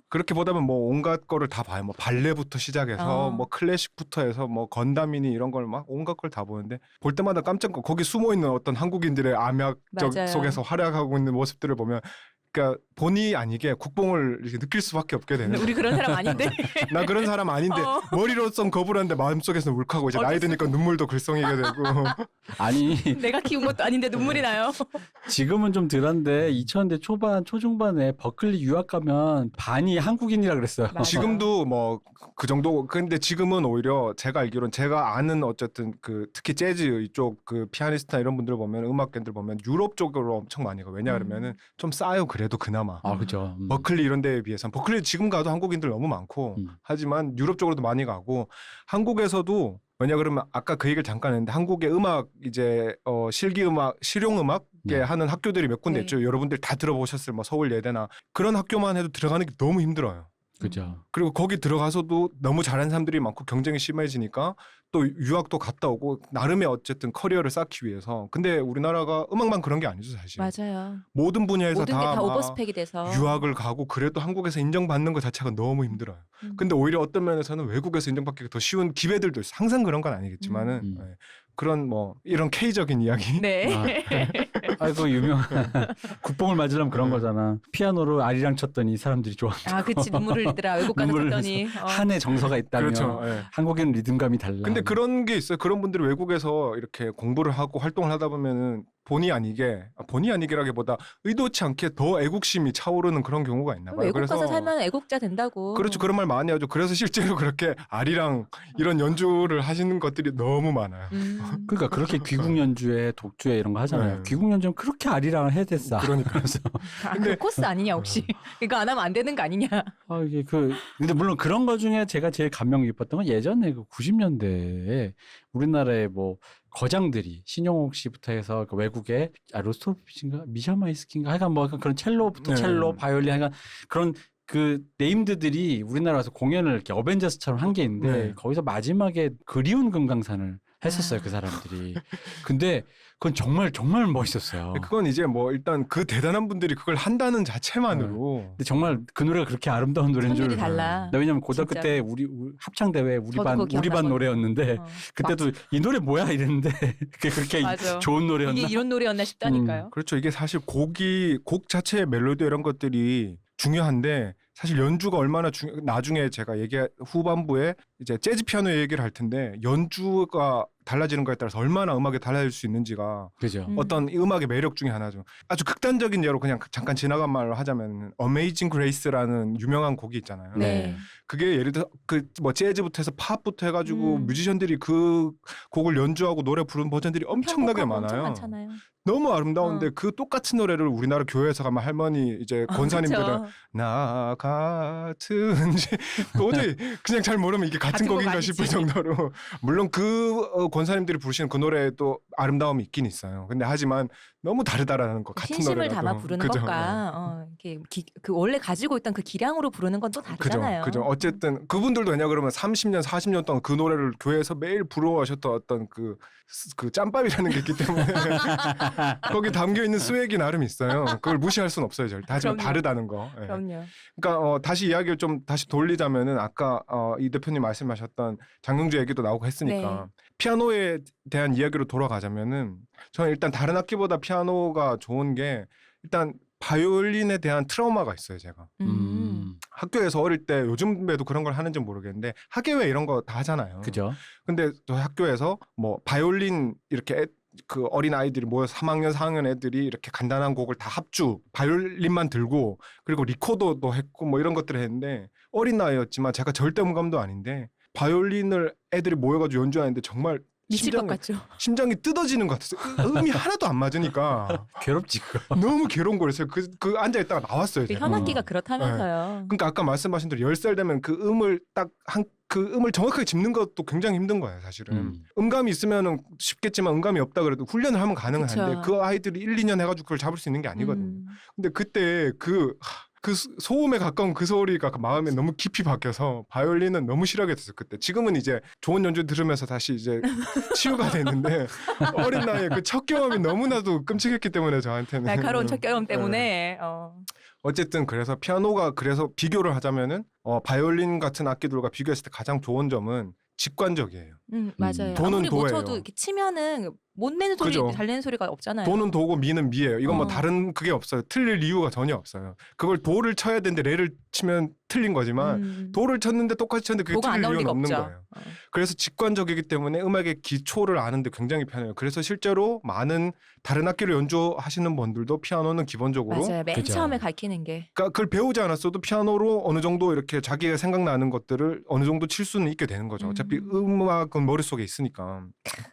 그렇게 보다 보면 뭐 온갖 거를 다 봐요. 뭐 발레부터 시작해서 어. 뭐 클래식부터 해서 뭐 건담이니 이런 걸 막 온갖 걸 다 보는데 볼 때마다 깜짝 거기 숨어 있는 어떤 한국인들의 암약 맞아요. 속에서 활약하고 있는 모습들을 보면 그러니까 본의 아니게 국뽕을 이렇게 느낄 수밖에 없게 되는. 우리 그런 사람 아닌데. 나 그런 사람 아닌데 어. 머리로선 거부하는데 마음속에서는 울컥하고 이제 나이 드니까 눈물도 글썽이게 되고. 아니 내가 키운 것도 아닌데 눈물이 나요. 지금은 좀 덜한데 2000년대 초반 초중반에 버클리 유학 가면 반이 한국인이라 그랬어요. 맞아요. 지금도 뭐 그 정도. 근데 지금은 오히려 제가 알기로는 제가 아는 어쨌든 그 특히 재즈 이쪽 그 피아니스트나 이런 분들 보면 음악계들 보면 유럽 쪽으로 엄청 많이 가. 왜냐 그러면은 좀 싸요. 그래도 그나마. 아 그죠. 버클리 이런 데에 비해서는 버클리 지금 가도 한국인들 너무 많고 하지만 유럽 쪽으로도 많이 가고 한국에서도 왜냐 그러면 아까 그 얘기를 잠깐 했는데 한국의 음악 이제 실기 음악 실용 음악에 네. 하는 학교들이 몇 군데 네. 있죠. 여러분들 다 들어보셨을 뭐 서울 예대나 그런 학교만 해도 들어가는 게 너무 힘들어요. 그죠. 그리고 거기 들어가서도 너무 잘하는 사람들이 많고 경쟁이 심해지니까 또 유학도 갔다 오고 나름의 어쨌든 커리어를 쌓기 위해서. 근데 우리나라가 음악만 그런 게 아니죠 사실. 맞아요. 모든 분야에서 모든 게 다 막 오버스펙이 돼서. 유학을 가고 그래도 한국에서 인정받는 것 자체가 너무 힘들어요. 근데 오히려 어떤 면에서는 외국에서 인정받기가 더 쉬운 기회들도 있어요. 항상 그런 건 아니겠지만은 네. 그런 뭐 이런 K적인 이야기. 네. 아이고 유명한 국뽕을 맞으려면 그런 거잖아. 피아노로 아리랑 쳤더니 사람들이 좋아. 아, 그치. 눈물을 흘리더라. 외국 가서 눈물을 쳤더니. 한의 정서가 있다면 그렇죠. 예. 한국에는 리듬감이 달라. 근데 그런 게 있어요. 그런 분들이 외국에서 이렇게 공부를 하고 활동을 하다 보면은 본의 아니게라기보다 의도치 않게 더 애국심이 차오르는 그런 경우가 있나 봐요. 외국 가서 살면 애국자 된다고. 그렇죠. 그런 말 많이 하죠. 그래서 실제로 그렇게 아리랑 이런 연주를 하시는 것들이 너무 많아요. 그러니까 그렇게 귀국 연주회, 독주회 이런 거 하잖아요. 네. 귀국 연주는 그렇게 아리랑을 해야 됐어. 그러니까요. 아, 그 코스 아니냐 혹시? 이거 안 하면 안 되는 거 아니냐? 아, 이게 근데 물론 그런 거 중에 제가 제일 감명 깊었던 건 예전에 그 90년대에 우리나라의 뭐 거장들이 신용옥 씨부터 해서 그 외국의 로스토프신가 미샤마이스키인가 하여간 뭐 그런 첼로부터 네. 첼로, 바이올린 하여간 그런 그 네임드들이 우리나라 와서 공연을 이렇게 어벤져스처럼 한 게 있는데 네. 거기서 마지막에 그리운 금강산을 했었어요. 그 사람들이. 근데 그건 정말 정말 멋있었어요. 그건 이제 뭐 일단 그 대단한 분들이 그걸 한다는 자체만으로 근데 정말 그 노래가 그렇게 아름다운 노래인 줄. 선율이 달라. 나 왜냐면 고등학교 진짜. 때 우리 합창 대회 우리 저도 반 그거 우리 반 기억나거든요. 노래였는데 그때도 이 노래 뭐야 이랬는데 그게 그렇게 맞아. 좋은 노래였나? 이게 이런 노래였나 싶다니까요. 그렇죠. 이게 사실 곡 자체의 멜로디 이런 것들이 중요한데 사실 연주가 얼마나 나중에 제가 후반부에 이제 재즈 피아노 얘기를 할 텐데 연주가 달라지는 거에 따라서 얼마나 음악이 달라질 수 있는지가 그죠. 어떤 이 음악의 매력 중에 하나죠. 아주 극단적인 예로 그냥 잠깐 지나간 말로 하자면 Amazing Grace라는 유명한 곡이 있잖아요. 네. 그게 예를 들어 그 뭐 재즈부터 해서 팝부터 해가지고 음. 뮤지션들이 그 곡을 연주하고 노래 부른 버전들이 엄청나게 편곡하고 많아요. 엄청 많잖아요. 너무 아름다운데 그 똑같은 노래를 우리나라 교회에서 가면 할머니 이제 권사님들은 그쵸. 나 같은 도저히 그냥 잘 모르면 이게 같은 같은 곡 곡인가 아니지. 싶을 정도로 물론 그 권사님들이 부르시는 그 노래도 아름다움이 있긴 있어요. 근데 하지만 너무 다르다라는 거 같은 신심을 노래라도. 담아 부르는 그죠? 것과 이렇게 그 원래 가지고 있던 그 기량으로 부르는 건 또 다르잖아요. 그죠. 어쨌든 그분들도 왜냐 그러면 30년, 40년 동안 그 노래를 교회에서 매일 부러워하셨던 어떤 그 짬밥이라는 게 있기 때문에 거기 담겨 있는 스웩이 나름 있어요. 그걸 무시할 수는 없어요, 절대. 하지만 그럼요. 다르다는 거. 예. 그럼요. 그러니까 다시 이야기를 좀 다시 돌리자면은 아까 이 대표님 말씀하셨던 장경주 얘기도 나오고 했으니까 피아노에 대한 이야기로 돌아가자면은 저는 일단 다른 악기보다 피아노가 좋은 게 일단 바이올린에 대한 트라우마가 있어요, 제가. 학교에서 어릴 때 요즘에도 그런 걸 하는지 모르겠는데 학예회 이런 거 다 하잖아요. 그죠. 근데 저 학교에서 뭐 바이올린 이렇게 그 어린 아이들이 모여서 3학년, 4학년 애들이 이렇게 간단한 곡을 다 합주 바이올린만 들고 그리고 리코더도 했고 뭐 이런 것들을 했는데 어린 나이였지만 제가 절대 음감도 아닌데 바이올린을 애들이 모여가지고 연주하는데 정말 미칠 것 같죠. 심장이 뜯어지는 것 같았어요. 음이 하나도 안 맞으니까 괴롭지 그거. 너무 괴로운 거였어요. 그 앉아있다가 나왔어요. 그 제가. 현악기가 그렇다면서요. 그러니까 아까 말씀하신 대로 10살 되면 그 음을 그 음을 정확하게 짚는 것도 굉장히 힘든 거예요, 사실은. 음감이 있으면은 쉽겠지만 음감이 없다 그래도 훈련을 하면 가능한데 그쵸. 그 아이들이 1, 2년 해가지고 그걸 잡을 수 있는 게 아니거든요. 근데 그때 그 소음에 가까운 그 소리가 그 마음에 너무 깊이 박혀서 바이올린은 너무 싫어하게 됐어요 그때. 지금은 이제 좋은 연주 들으면서 다시 이제 치유가 됐는데 어린 나이에 그 첫 경험이 너무나도 끔찍했기 때문에 저한테는. 날카로운 첫 경험 때문에. 어쨌든 그래서 피아노가 그래서 비교를 하자면은 바이올린 같은 악기들과 비교했을 때 가장 좋은 점은 직관적이에요. 맞아요. 도는 아무리 못 도예요. 쳐도 이렇게 치면은 못 내는 소리, 그죠. 잘 내는 소리가 없잖아요. 도는 도고 미는 미예요. 이건 뭐 어. 다른 그게 없어요. 틀릴 이유가 전혀 없어요. 그걸 도를 쳐야 되는데 레를 치면 틀린 거지만 도를 쳤는데 똑같이 쳤는데 그게 도가 안 틀릴 나올 이유는 리가 없는 없죠. 거예요. 그래서 직관적이기 때문에 음악의 기초를 아는데 굉장히 편해요. 그래서 실제로 많은 다른 악기를 연주하시는 분들도 피아노는 기본적으로 맞아요. 맨 그죠. 처음에 가르치는 게. 그러니까 그걸 배우지 않았어도 피아노로 어느 정도 이렇게 자기가 생각나는 것들을 어느 정도 칠 수는 있게 되는 거죠. 어차피 음악은 머릿속에 있으니까.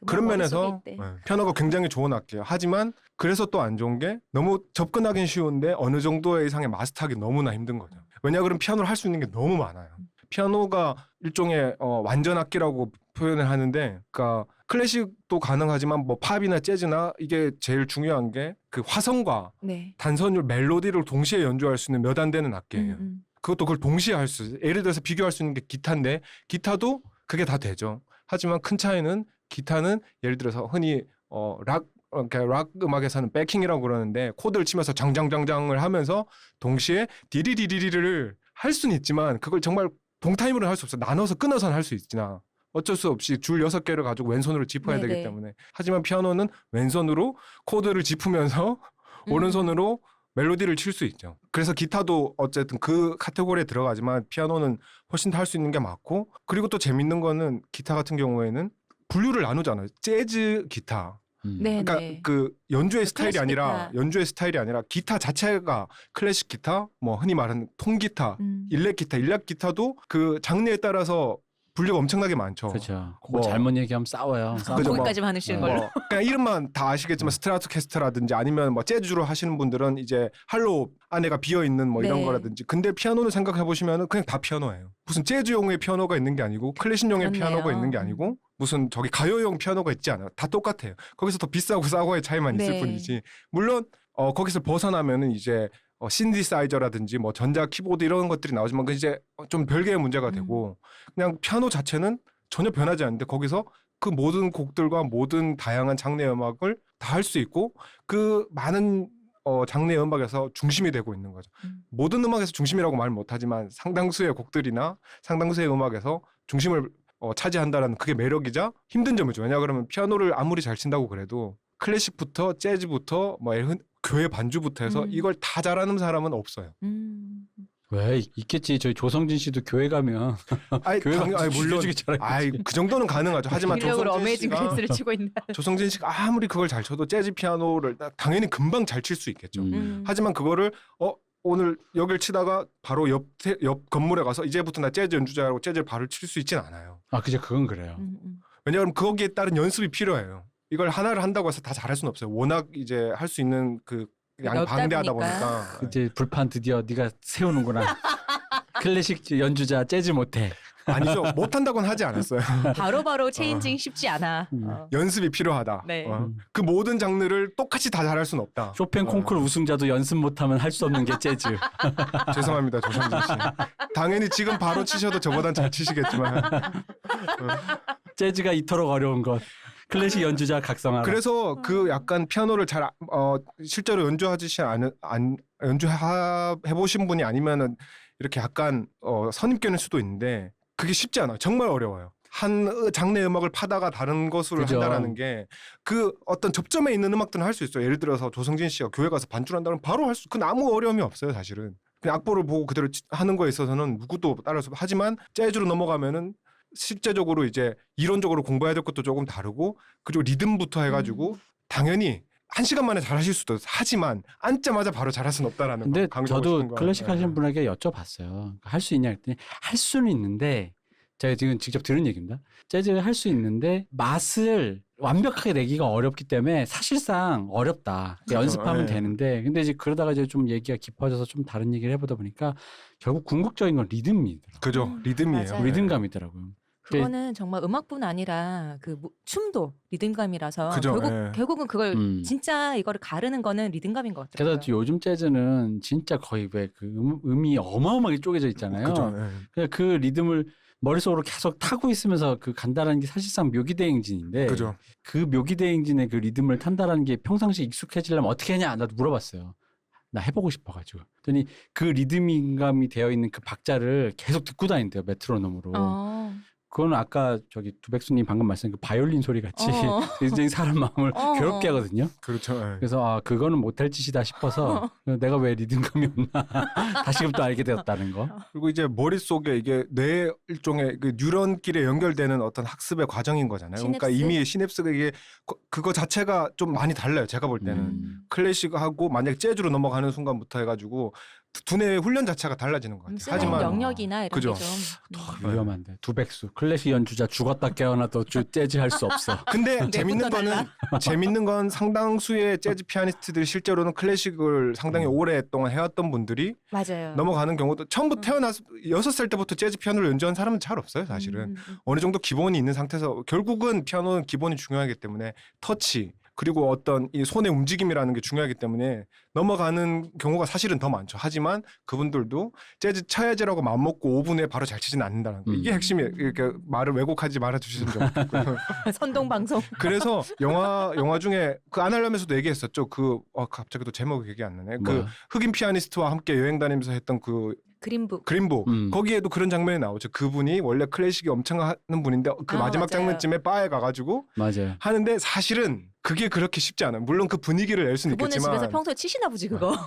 그런 면에서 피아노가 굉장히 좋은 악기예요. 하지만 그래서 또 안 좋은 게 너무 접근하기는 쉬운데 어느 정도 이상의 마스터하기 너무나 힘든 거죠. 왜냐 그러면 피아노를 할 수 있는 게 너무 많아요. 피아노가 일종의 완전 악기라고 표현을 하는데, 그러니까 클래식도 가능하지만 뭐 팝이나 재즈나 이게 제일 중요한 게 그 화성과 네. 단선율 멜로디를 동시에 연주할 수 있는 몇 안 되는 악기예요. 그것도 그걸 동시에 할 수 있어요. 예를 들어서 비교할 수 있는 게 기타인데 기타도 그게 다 되죠. 하지만 큰 차이는 기타는 예를 들어서 흔히 그러니까 락 음악에서는 백킹이라고 그러는데 코드를 치면서 장장장장을 하면서 동시에 디리디리리를 할 수는 있지만 그걸 정말 동타임으로 할 수 없어요. 나눠서 끊어서는 할 수 있지나 어쩔 수 없이 줄 6개를 가지고 왼손으로 짚어야 되기 때문에. 하지만 피아노는 왼손으로 코드를 짚으면서 오른손으로 멜로디를 칠 수 있죠. 그래서 기타도 어쨌든 그 카테고리에 들어가지만 피아노는 훨씬 더 할 수 있는 게 많고, 그리고 또 재밌는 거는 기타 같은 경우에는 분류를 나누잖아요. 재즈 기타. 네, 그러니까 네. 그 연주의 스타일이 클래식 아니라 기타. 연주의 스타일이 아니라 기타 자체가 클래식 기타, 뭐 흔히 말하는 통기타, 일렉 기타도 그 장르에 따라서 분류가 엄청나게 많죠. 그렇죠. 뭐 잘못 얘기하면 싸워요. 그죠, 거기까지만 하시는 걸로. 뭐 그냥 이름만 다 아시겠지만 스트라토캐스터라든지 아니면 뭐 재즈로 하시는 분들은 이제 할로우 안에가 비어 있는 뭐 이런 네. 거라든지. 근데 피아노는 생각해 보시면은 그냥 다 피아노예요. 무슨 재즈용의 피아노가 있는 게 아니고 클래식용의 그렇네요. 피아노가 있는 게 아니고 무슨 저기 가요용 피아노가 있지 않아요. 다 똑같아요. 거기서 더 비싸고 싸고의 차이만 있을 네. 뿐이지. 물론 거기서 벗어나면은 이제 신디사이저라든지 뭐 전자 키보드 이런 것들이 나오지만 그 이제 좀 별개의 문제가 되고, 그냥 피아노 자체는 전혀 변하지 않는데 거기서 그 모든 곡들과 모든 다양한 장르의 음악을 다 할 수 있고 그 많은 장르의 음악에서 중심이 되고 있는 거죠. 모든 음악에서 중심이라고 말 못하지만 상당수의 곡들이나 상당수의 음악에서 중심을 차지한다는 그게 매력이자 힘든 점이죠. 왜냐 그러면 피아노를 아무리 잘 친다고 그래도 클래식부터 재즈부터 뭐 교회 반주부터 해서 이걸 다 잘하는 사람은 없어요. 왜 있겠지. 저희 조성진 씨도 교회 가면 아니, 교회 가면 물론 죽여주기 잘하겠지. 아이 그 정도는 가능하죠. 하지만 인력으로 조성진 어메이징 씨가 그레이스를 치고 있는. 조성진 씨가 아무리 그걸 잘 쳐도 재즈 피아노를 당연히 금방 잘 칠 수 있겠죠. 하지만 그거를 오늘 여길 치다가 바로 옆 건물에 가서 이제부터 나 재즈 연주자라고 재즈를 바로 칠 수 있진 않아요. 아, 그죠. 그건 그래요. 왜냐하면 거기에 따른 연습이 필요해요. 이걸 하나를 한다고 해서 다 잘할 수는 없어요. 워낙 이제 할 수 있는 그 양이 넓다 방대하다 보니까. 보니까. 이제 불판 드디어 네가 세우는구나. 클래식 연주자 재즈 못해. 아니죠. 못한다고는 하지 않았어요. 바로바로 체인징 쉽지 않아. 연습이 필요하다. 네. 그 모든 장르를 똑같이 다 잘할 수는 없다. 쇼팽 콩쿠르 우승자도 연습 못하면 할 수 없는 게 재즈. 죄송합니다, 조성진 씨. 당연히 지금 바로 치셔도 저보단 잘 치시겠지만. 재즈가 이토록 어려운 것. 클래식 연주자 각성하라. 그래서 그 약간 피아노를 잘 실제로 연주해 보신 분이 아니면은 이렇게 약간 선입견일 수도 있는데 그게 쉽지 않아요. 정말 어려워요. 한 장르의 음악을 파다가 다른 것으로 그죠. 한다라는 게 그 어떤 접점에 있는 음악들은 할 수 있어요. 예를 들어서 조성진 씨가 교회 가서 반주를 한다면 바로 할 수, 그건 아무 어려움이 없어요, 사실은. 그냥 악보를 보고 그대로 하는 거에 있어서는 누구도 따라할 수. 하지만 재즈로 넘어가면은 실제적으로 이제 이론적으로 공부해야 될 것도 조금 다르고, 그리고 리듬부터 해가지고 당연히 1시간 만에 잘하실 수도 있어요. 하지만 앉자마자 바로 잘할 수는 없다라는 거. 근데 강조하고 저도 싶은 거. 클래식 하시는 분에게 여쭤봤어요. 할 수 있냐 했더니 할 수는 있는데, 제가 지금 직접 들은 얘기입니다. 재즈를 할 수 있는데 맛을 완벽하게 내기가 어렵기 때문에 사실상 어렵다. 그렇죠. 연습하면 네. 되는데, 근데 이제 그러다가 이제 좀 얘기가 깊어져서 좀 다른 얘기를 해보다 보니까 결국 궁극적인 건 리듬이더라고요. 그죠. 리듬이에요. 맞아요. 리듬감이더라고요. 그거는 정말 음악뿐 아니라 그 춤도 리듬감이라서 그죠, 예. 결국은 그걸 음. 진짜 이거를 가르는 거는 리듬감인 것 같아요. 게다가 요즘 재즈는 진짜 거의 왜 그 음이 어마어마하게 쪼개져 있잖아요. 그죠. 예. 그냥 그 리듬을 머릿속으로 계속 타고 있으면서 그 간다라는 게 사실상 묘기대행진인데 그죠. 그 묘기대행진의 그 리듬을 탄다라는 게 평상시에 익숙해지려면 어떻게 하냐 나도 물어봤어요. 나 해보고 싶어가지고. 그랬더니 그 리듬감이 되어 있는 그 박자를 계속 듣고 다닌대요. 메트로놈으로. 그건 아까 저기 두백수님 방금 말씀한 그 바이올린 소리 같이 굉장히 사람 마음을 괴롭게 하거든요. 그렇죠. 예. 그래서 아 그거는 못할 짓이다 싶어서 내가 왜 리듬감이 없나 다시금 또 알게 되었다는 거. 그리고 이제 머릿속에 이게 뇌 일종의 그 뉴런끼리 연결되는 어떤 학습의 과정인 거잖아요. 그러니까 시냅스? 이미 시냅스가 이게 그거 자체가 좀 많이 달라요. 제가 볼 때는. 클래식하고 만약에 재즈로 넘어가는 순간부터 해가지고 두뇌의 훈련 자체가 달라지는 것 같아요. 쓰는 하지만 영역이나 이런 그죠. 게 좀 위험한데 두백수 클래식 연주자 죽었다 깨어나도 재즈 할 수 없어. 근데 재밌는 뇌부터 거는 재밌는 건 상당수의 재즈 피아니스트들이 실제로는 클래식을 상당히 오랫동안 해왔던 분들이 맞아요. 넘어가는 경우도 처음부터 태어나서 6살 때부터 재즈 피아노를 연주한 사람은 잘 없어요, 사실은. 어느 정도 기본이 있는 상태에서 결국은 피아노는 기본이 중요하기 때문에 터치 그리고 어떤 이 손의 움직임이라는 게 중요하기 때문에 넘어가는 경우가 사실은 더 많죠. 하지만 그분들도 재즈 쳐야지라고 마음먹고 5분에 바로 잘 치지는 않는다는 거. 이게 핵심이에요. 이렇게 말을 왜곡하지 말아주시면 좋겠고요. 선동 방송. 그래서 영화 중에 그 아날람에서도 얘기했었죠. 갑자기 또 제목이 기억이 안 나네. 그 뭐야? 흑인 피아니스트와 함께 여행 다니면서 했던 그 그린북. 그린북 거기에도 그런 장면이 나오죠. 그분이 원래 클래식이 엄청 하는 분인데 그 마지막 맞아요. 장면쯤에 바에 가가지고 맞아요. 하는데 사실은 그게 그렇게 쉽지 않아요. 물론 그 분위기를 낼 수는 그분은 있겠지만 집에서 평소에 치시나 보지 그거.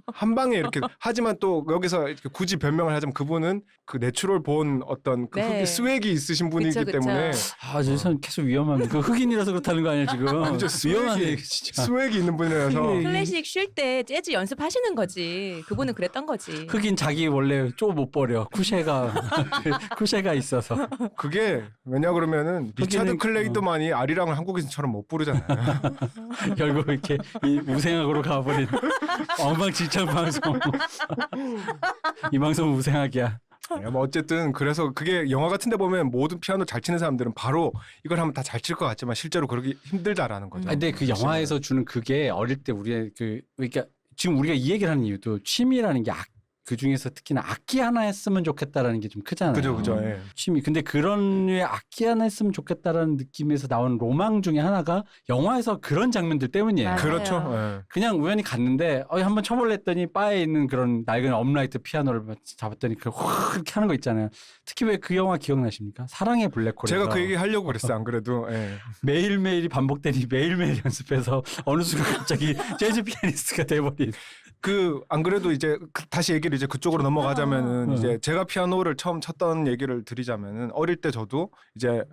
한 방에 이렇게 하지만 또 여기서 이렇게 굳이 변명을 하자면 그분은 그 내추럴 본 어떤 그 네. 스웩이 있으신 분이기 그쵸. 때문에 아, 저선 계속 위험합니다. 그 흑인이라서 그렇다는 거 아니야 지금? 아니죠. 위험하네 진짜. 스웩이 있는 분이라서 클래식 쉴 때 재즈 연습하시는 거지. 그분은 그랬던 거지. 흑인 자기 원래 쪼 못 버려. 쿠쉐가 있어서. 그게 왜냐 그러면은 리차드 흑인은- 클레이더만이 아리랑을 한국인처럼 못 부르잖아요. 결국 이렇게 이 우생학으로 가버린 엉망진창 방송. 이 방송은 우생학이야. 뭐 어쨌든 그래서 그게 영화 같은 데 보면 모든 피아노 잘 치는 사람들은 바로 이걸 하면 다 잘 칠 것 같지만 실제로 그러기 힘들다라는 거죠. 근데 그 영화에서 주는 그게 어릴 때 우리의 그러니까 지금 우리가 이 얘기를 하는 이유도 취미라는 게 그 중에서 특히나 악기 하나 했으면 좋겠다라는 게 좀 크잖아요. 그죠. 예. 취미. 근데 그런 류의 악기 하나 했으면 좋겠다라는 느낌에서 나온 로망 중에 하나가 영화에서 그런 장면들 때문이에요. 맞아요. 그렇죠. 예. 그냥 우연히 갔는데 한번 쳐볼래 했더니 바에 있는 그런 낡은 업라이트 피아노를 잡았더니 이렇게 하는 거 있잖아요. 특히 왜 그 영화 기억나십니까? 사랑의 블랙홀에서 제가 그 얘기 하려고 그랬어요. 안 그래도. 예. 매일매일이 반복되니 매일매일 연습해서 어느 순간 갑자기 재즈 피아니스트가 돼버린. 안 그래도 이제 다시 얘기를 이제 그쪽으로 넘어가자면은 이제 제가 피아노를 처음 쳤던 얘기를 드리자면은 어릴 때 저도 이제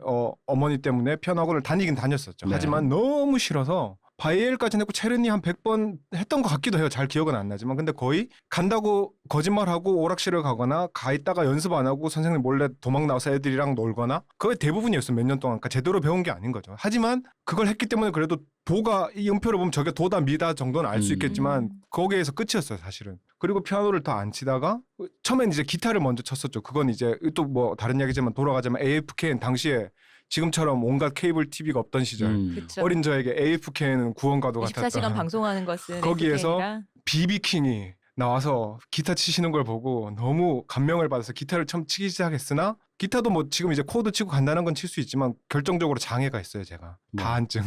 어머니 때문에 피아노 학원을 다니긴 다녔었죠. 네. 하지만 너무 싫어서 바이엘까지 했고 체르니 한 100번 했던 것 같기도 해요. 잘 기억은 안 나지만 근데 거의 간다고 거짓말하고 오락실을 가거나 가 있다가 연습 안 하고 선생님 몰래 도망 나와서 애들이랑 놀거나 그게 대부분이었어요. 몇 년 동안. 그러니까 제대로 배운 게 아닌 거죠. 하지만 그걸 했기 때문에 그래도 도가 이 음표를 보면 저게 도다 미다 정도는 알 수 있겠지만 거기에서 끝이었어요. 사실은. 그리고 피아노를 더 안 치다가 처음엔 이제 기타를 먼저 쳤었죠. 그건 이제 또 뭐 다른 이야기지만 돌아가자면 AFK는 당시에 지금처럼 온갖 케이블 TV가 없던 시절 그쵸. 어린 저에게 AFK는 구원과도 24시간 같았던 방송하는 것은 거기에서 FK라. 비비킹이 나와서 기타 치시는 걸 보고 너무 감명을 받아서 기타를 처음 치기 시작했으나 기타도 뭐 지금 이제 코드 치고 간다는 건 칠 수 있지만 결정적으로 장애가 있어요. 제가 뭐. 다한증.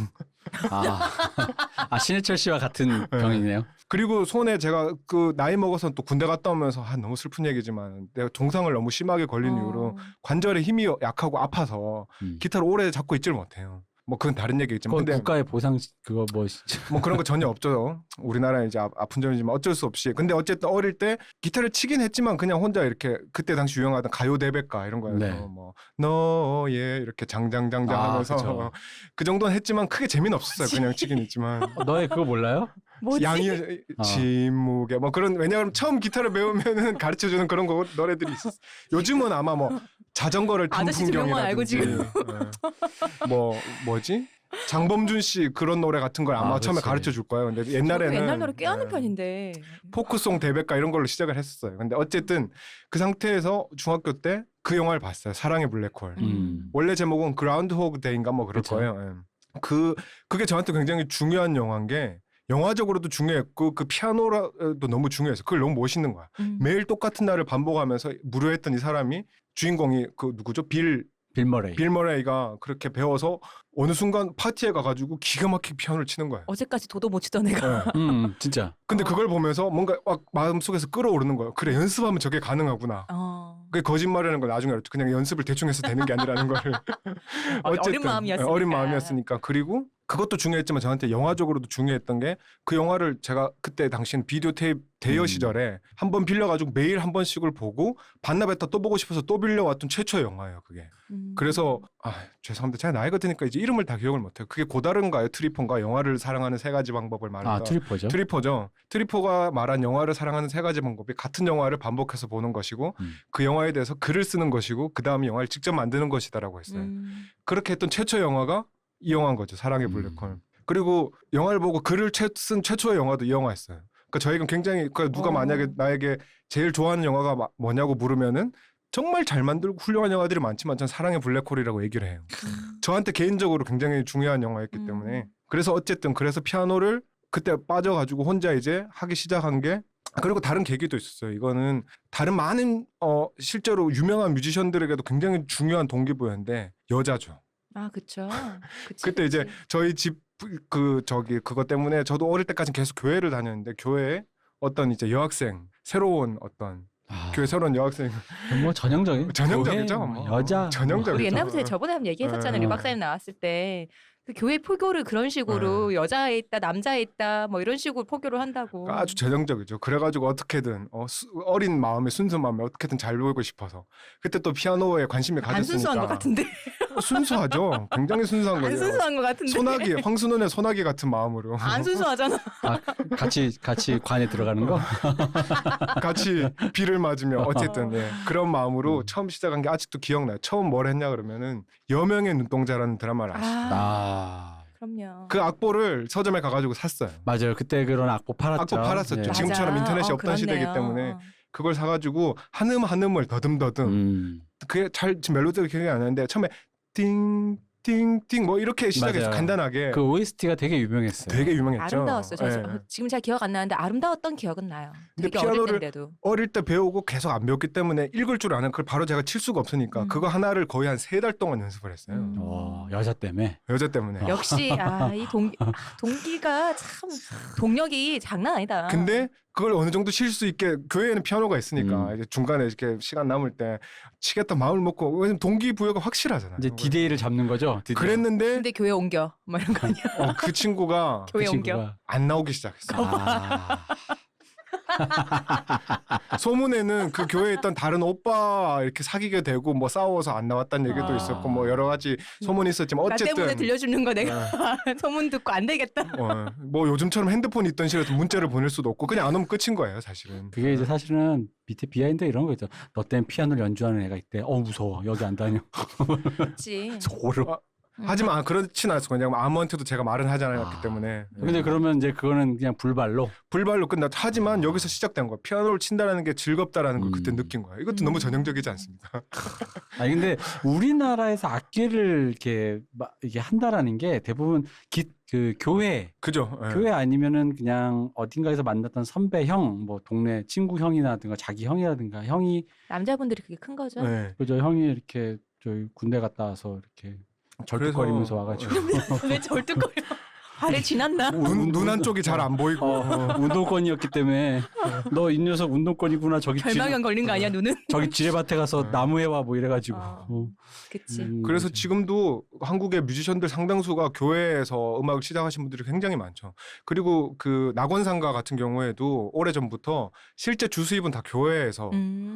신해철 씨와 같은 병이네요. 그리고 손에 제가 그 나이 먹어서 또 군대 갔다 오면서 너무 슬픈 얘기지만 내가 종상을 너무 심하게 걸린 이후로 관절에 힘이 약하고 아파서 기타를 오래 잡고 있지를 못해요. 뭐 그건 다른 얘기겠지만 근데 국가의 보상 그거 뭐 진짜. 뭐 그런 거 전혀 없죠. 우리나라에 이제 아픈 점이지만 어쩔 수 없이. 근데 어쨌든 어릴 때 기타를 치긴 했지만 그냥 혼자 이렇게 그때 당시 유행하던 가요 대백가 이런 거에서 네. 뭐 너의 이렇게 장장장장 하면서 그쵸. 그 정도는 했지만 크게 재미는 없었어요. 그냥 치긴 했지만. 너의 그거 몰라요? 뭐지? 양이 침묵에 뭐 그런 왜냐하면 처음 기타를 배우면은 가르쳐 주는 그런 거 노래들이 있어. 요즘은 아마 뭐 자전거를 탄 아저씨 두 명만 알고 풍경이라든지 뭐 뭐지? 장범준 씨 그런 노래 같은 걸 아마 아, 처음에 그렇지. 가르쳐 줄 거예요. 근데 저도 옛날에는 옛날 노래 꽤 하는 네, 편인데. 포크송 대백과 이런 걸로 시작을 했었어요. 근데 어쨌든 그 상태에서 중학교 때 그 영화를 봤어요. 사랑의 블랙홀. 원래 제목은 그라운드호그 데이인가 뭐 그럴 그쵸. 거예요. 예. 그게 저한테 굉장히 중요한 영화인 게 영화적으로도 중요했고 그 피아노도 너무 중요했어요. 그걸 너무 멋있는 거야. 매일 똑같은 날을 반복하면서 무료했던 이 사람이 주인공이 그 누구죠? 빌 빌머레이. 머레이가 그렇게 배워서 어느 순간 파티에 가가지고 기가 막히게 피아노를 치는 거예요. 어제까지 도도 못 치던 애가. 예. 진짜. 근데 그걸 보면서 뭔가 막 마음속에서 끌어오르는 거예요. 그래 연습하면 저게 가능하구나. 그게 거짓말이라는 걸 나중에 알았죠. 그냥 연습을 대충 해서 되는 게 아니라는 거를. 어린 마음이었으니까. 어린 마음이었으니까. 그리고 그것도 중요했지만 저한테 영화적으로도 중요했던 게 그 영화를 제가 그때 당시엔 비디오 테이프 대여 시절에 한 번 빌려가지고 매일 한 번씩을 보고 반나베타 또 보고 싶어서 또 빌려왔던 최초의 영화예요. 그게. 그래서 죄송합니다. 제가 나이가 드니까 이제 이름을 다 기억을 못해요. 그게 고다른가요? 트리포인가? 영화를 사랑하는 세 가지 방법을 말한다. 트리포죠. 트리포죠. 트리포가 말한 영화를 사랑하는 세 가지 방법이 같은 영화를 반복해서 보는 것이고 그 영화에 대해서 글을 쓰는 것이고 그 다음에 영화를 직접 만드는 것이다라고 했어요. 그렇게 했던 최초 영화가 이 영화인 거죠. 사랑의 블랙홀. 그리고 영화를 보고 글을 쓴 최초의 영화도 이 영화였어요. 그러니까 저희가 굉장히 누가 만약에 나에게 제일 좋아하는 영화가 뭐냐고 물으면은 정말 잘 만들고 훌륭한 영화들이 많지만 전 사랑의 블랙홀이라고 얘기를 해요. 저한테 개인적으로 굉장히 중요한 영화였기 때문에 그래서 어쨌든 그래서 피아노를 그때 빠져가지고 혼자 이제 하기 시작한 게 그리고 다른 계기도 있었어요. 이거는 다른 많은 실제로 유명한 뮤지션들에게도 굉장히 중요한 동기부여인데 여자죠. 그쵸. 그때 이제 저희 집 그것 때문에 저도 어릴 때까지 계속 교회를 다녔는데 교회에 어떤 이제 여학생 새로운 어떤 교회 새로운 여학생 뭐 전형적이죠. 뭐. 여자. 전형적이죠. 우리 옛날부터 저번에 한번 얘기했었잖아요. 류 박사님 나왔을 때. 그 교회 포교를 그런 식으로 여자에 있다 남자에 있다 뭐 이런 식으로 포교를 한다고. 아주 전형적이죠. 그래가지고 어떻게든 어린 마음에 순수 마음에 어떻게든 잘 보이고 싶어서 그때 또 피아노에 관심이 안 가졌으니까. 순수한 것 같은데. 순수하죠. 굉장히 순수한 거예요. 안 순수한 것 같은데. 소나기 황순원의 소나기 같은 마음으로 안 순수하잖아. 같이 관에 들어가는 거? 같이 비를 맞으며 어쨌든 그런 마음으로 처음 시작한 게 아직도 기억나요. 처음 뭘 했냐 그러면은 여명의 눈동자라는 드라마를 아시죠? 그럼요. 그 악보를 서점에 가가지고 샀어요. 맞아요. 그때 그런 악보 팔았죠. 악보 팔았었죠. 예. 지금처럼 인터넷이 없던 시대이기 때문에 그걸 사가지고 한음 한음을 더듬더듬 그게 지금 멜로디가 기억이 안 나는데 처음에 띵띵띵 뭐 이렇게 시작해서 맞아요. 간단하게 그 OST가 되게 유명했어요. 되게 유명했죠. 아름다웠어요. 지금 잘 기억 안 나는데 아름다웠던 기억은 나요. 근데 되게 어릴 피아노를 때인데도. 어릴 때 배우고 계속 안 배웠기 때문에 읽을 줄 아는 그걸 바로 제가 칠 수가 없으니까 그거 하나를 거의 한 3달 동안 연습을 했어요. 여자 때문에. 여자 때문에. 역시 이 동기가 참 동력이 장난 아니다. 근데 그걸 어느 정도 칠 수 있게 교회에는 피아노가 있으니까 이제 중간에 이렇게 시간 남을 때 치겠다 마음을 먹고 왜냐면 동기부여가 확실하잖아요. 이제 디데이를 잡는 거죠. 드디어. 그랬는데 근데 교회 옮겨 뭐 이런 거 아니야? 그 친구가 교회 그 옮겨. 친구가. 안 나오기 시작했어요. 소문에는 그 교회에 있던 다른 오빠 이렇게 사귀게 되고 뭐 싸워서 안 나왔다는 얘기도 있었고 뭐 여러 가지 소문이 있었지만 나 어쨌든 때문에 들려주는 거 내가 소문 듣고 안 되겠다. 뭐 요즘처럼 핸드폰이 있던 시절에도 문자를 보낼 수도 없고 그냥 안 오면 끝인 거예요 사실은. 그게 이제 사실은 밑에 비하인드 이런 거 있죠. 너 때문에 피아노를 연주하는 애가 있대. 무서워. 여기 안 다녀. 그렇지. 소름. 하지만 그렇진 않았어. 왜냐면 아무한테도 제가 말은 하지 않았기 때문에. 근데 그러면 이제 그거는 그냥 불발로. 끝났. 하지만 여기서 시작된 거야. 피아노를 친다라는 게 즐겁다라는 걸 그때 느낀 거야. 이것도 너무 전형적이지 않습니까? 근데 우리나라에서 악기를 이게 한다라는 게 대부분 그 교회. 그죠. 교회 아니면은 그냥 어딘가에서 만났던 선배 형, 뭐 동네 친구 형이라든가 자기 형이라든가 형이 남자분들이 그게 큰 거죠. 그죠. 형이 이렇게 저희 군대 갔다 와서 이렇게 절뚝거리면서 와가지고 왜 절뚝거려? 발에 지났나? 눈 한쪽이 잘 안 보이고 운동권이었기 때문에 너 이 녀석 운동권이구나 저기 결막염 걸린 거 아니야 눈은? 저기 지뢰밭에 가서 나무에 와 뭐 이래가지고 그치. 그래서 지금도 한국의 뮤지션들 상당수가 교회에서 음악을 시작하신 분들이 굉장히 많죠. 그리고 그 낙원상가 같은 경우에도 오래전부터 실제 주수입은 다 교회에서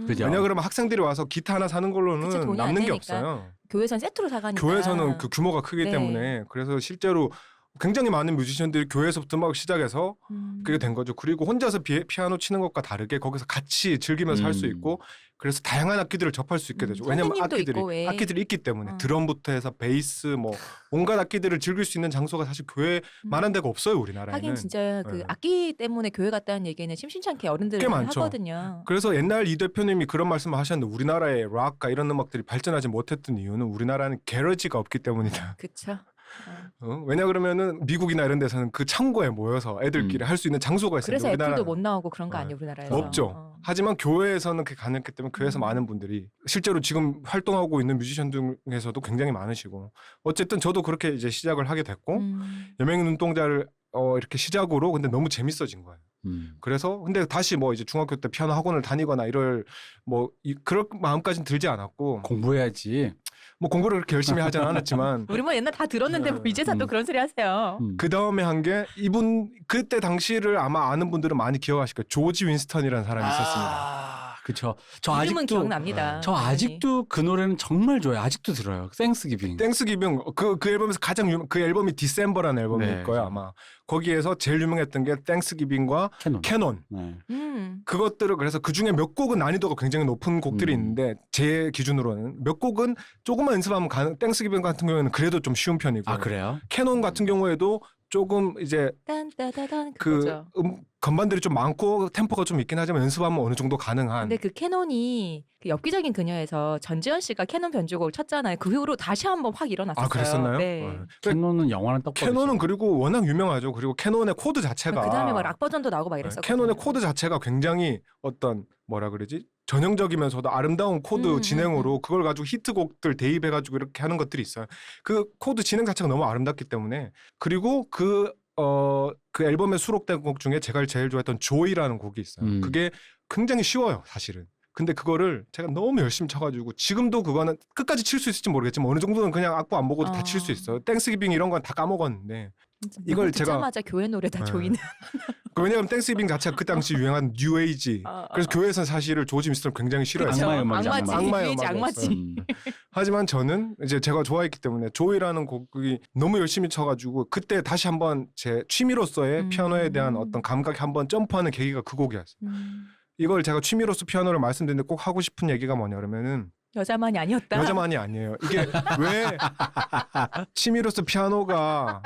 그죠. 왜냐 그러면 학생들이 와서 기타 하나 사는 걸로는 그치, 돈이 안 남는 게 되니까. 없어요. 교회에서는 세트로 사가니까. 교회에서는 그 규모가 크기 네. 때문에 그래서 실제로 굉장히 많은 뮤지션들이 교회에서부터 음악을 시작해서 그게 된 거죠. 그리고 혼자서 피아노 치는 것과 다르게 거기서 같이 즐기면서 할 수 있고 그래서 다양한 악기들을 접할 수 있게 되죠. 왜냐면 선생님도 있고, 왜. 악기들이 있기 때문에 어. 드럼부터 해서 베이스 뭐 온갖 악기들을 즐길 수 있는 장소가 사실 교회 많은 데가 없어요 우리나라에는. 하긴 진짜 그 네. 악기 때문에 교회 갔다는 얘기는 심심찮게 어른들이 꽤 많이 많죠. 하거든요. 그래서 옛날 이 대표님이 그런 말씀을 하셨는데 우리나라의 락과 이런 음악들이 발전하지 못했던 이유는 우리나라는 게러지가 없기 때문이다. 그쵸. 왜냐 그러면은 미국이나 이런 데서는 그 창고에 모여서 애들끼리 할 수 있는 장소가 있어요. 그래서 애플도 우리나라는 못 나오고 그런 거 네. 아니에요 우리나라에서. 없죠. 하지만 교회에서는 그게 가능했기 때문에 교회에서 많은 분들이 실제로 지금 활동하고 있는 뮤지션 중에서도 굉장히 많으시고 어쨌든 저도 그렇게 이제 시작을 하게 됐고 여명 눈동자를 이렇게 시작으로 근데 너무 재밌어진 거예요. 그래서 근데 다시 뭐 이제 중학교 때 피아노 학원을 다니거나 이럴 그럴 마음까지는 들지 않았고 공부해야지. 뭐 공부를 그렇게 열심히 하진 않았지만 우리 뭐 옛날 다 들었는데 뭐 이제서 또 그런 소리 하세요. 그 다음에 한 게 이분 그때 당시를 아마 아는 분들은 많이 기억하실 거예요. 조지 윈스턴이라는 사람이 있었습니다. 그렇죠. 저 이름은 아직도 기억납니다. 저 아직도 그 노래는 정말 좋아요. 아직도 들어요. 땡스기빙. 땡스기빙 그 앨범에서 가장 그 앨범이 디셈버라는 앨범일 네, 거예요 아마. 거기에서 제일 유명했던 게 땡스기빙과 캐논. 네. 그것들을 그래서 그 중에 몇 곡은 난이도가 굉장히 높은 곡들이 있는데 제 기준으로는 몇 곡은 조금만 연습하면 가능. 땡스기빙 같은 경우에는 그래도 좀 쉬운 편이고. 아 그래요? 캐논 같은 경우에도 조금 이제 딴따다단 그 그거죠. 건반들이 좀 많고 템포가 좀 있긴 하지만 연습하면 어느 정도 가능한. 근데 그 캐논이 그 엽기적인 그녀에서 전지현 씨가 캐논 변주곡을 쳤잖아요. 그 이후로 다시 한번 확 일어났었어요. 아 그랬었나요? 네. 캐논은 영원한 떡버릇. 캐논은 그리고 워낙 유명하죠. 그리고 캐논의 코드 자체가 그 다음에 막 락 버전도 나오고 막 이랬었거든요. 캐논의 코드 자체가 굉장히 어떤 뭐라 그러지? 전형적이면서도 아름다운 코드 진행으로 그걸 가지고 히트곡들 대입해가지고 이렇게 하는 것들이 있어요. 그 코드 진행 자체가 너무 아름답기 때문에 그리고 그 앨범에 수록된 곡 중에 제가 제일 좋아했던 조이라는 곡이 있어요. 그게 굉장히 쉬워요, 사실은. 근데 그거를 제가 너무 열심히 쳐가지고 지금도 그거는 끝까지 칠 수 있을지 모르겠지만 어느 정도는 그냥 악보 안 보고도 다 칠 수 있어요. 땡스기빙 이런 건 다 까먹었는데 이걸 제가 듣자마자 교회 노래다 네. 조이는. 왜냐하면 땡스기빙 자체가 그 당시 유행한 뉴에이지. 그래서 교회에서는 사실을 조지 윈스턴을 굉장히 싫어했어요. 악마의 음악이죠. 악마지. 악마의 뉴에이지 음악이었어요. 악마지. 하지만 저는 이제 제가 좋아했기 때문에 조이라는 곡이 너무 열심히 쳐가지고 그때 다시 한번 제 취미로서의 피아노에 대한 어떤 감각이 한번 점프하는 계기가 그 곡이었어요. 이걸 제가 취미로서 피아노를 말씀드리는데 꼭 하고 싶은 얘기가 뭐냐 그러면은 여자만이 아니었다. 여자만이 아니에요. 이게 왜 취미로서 피아노가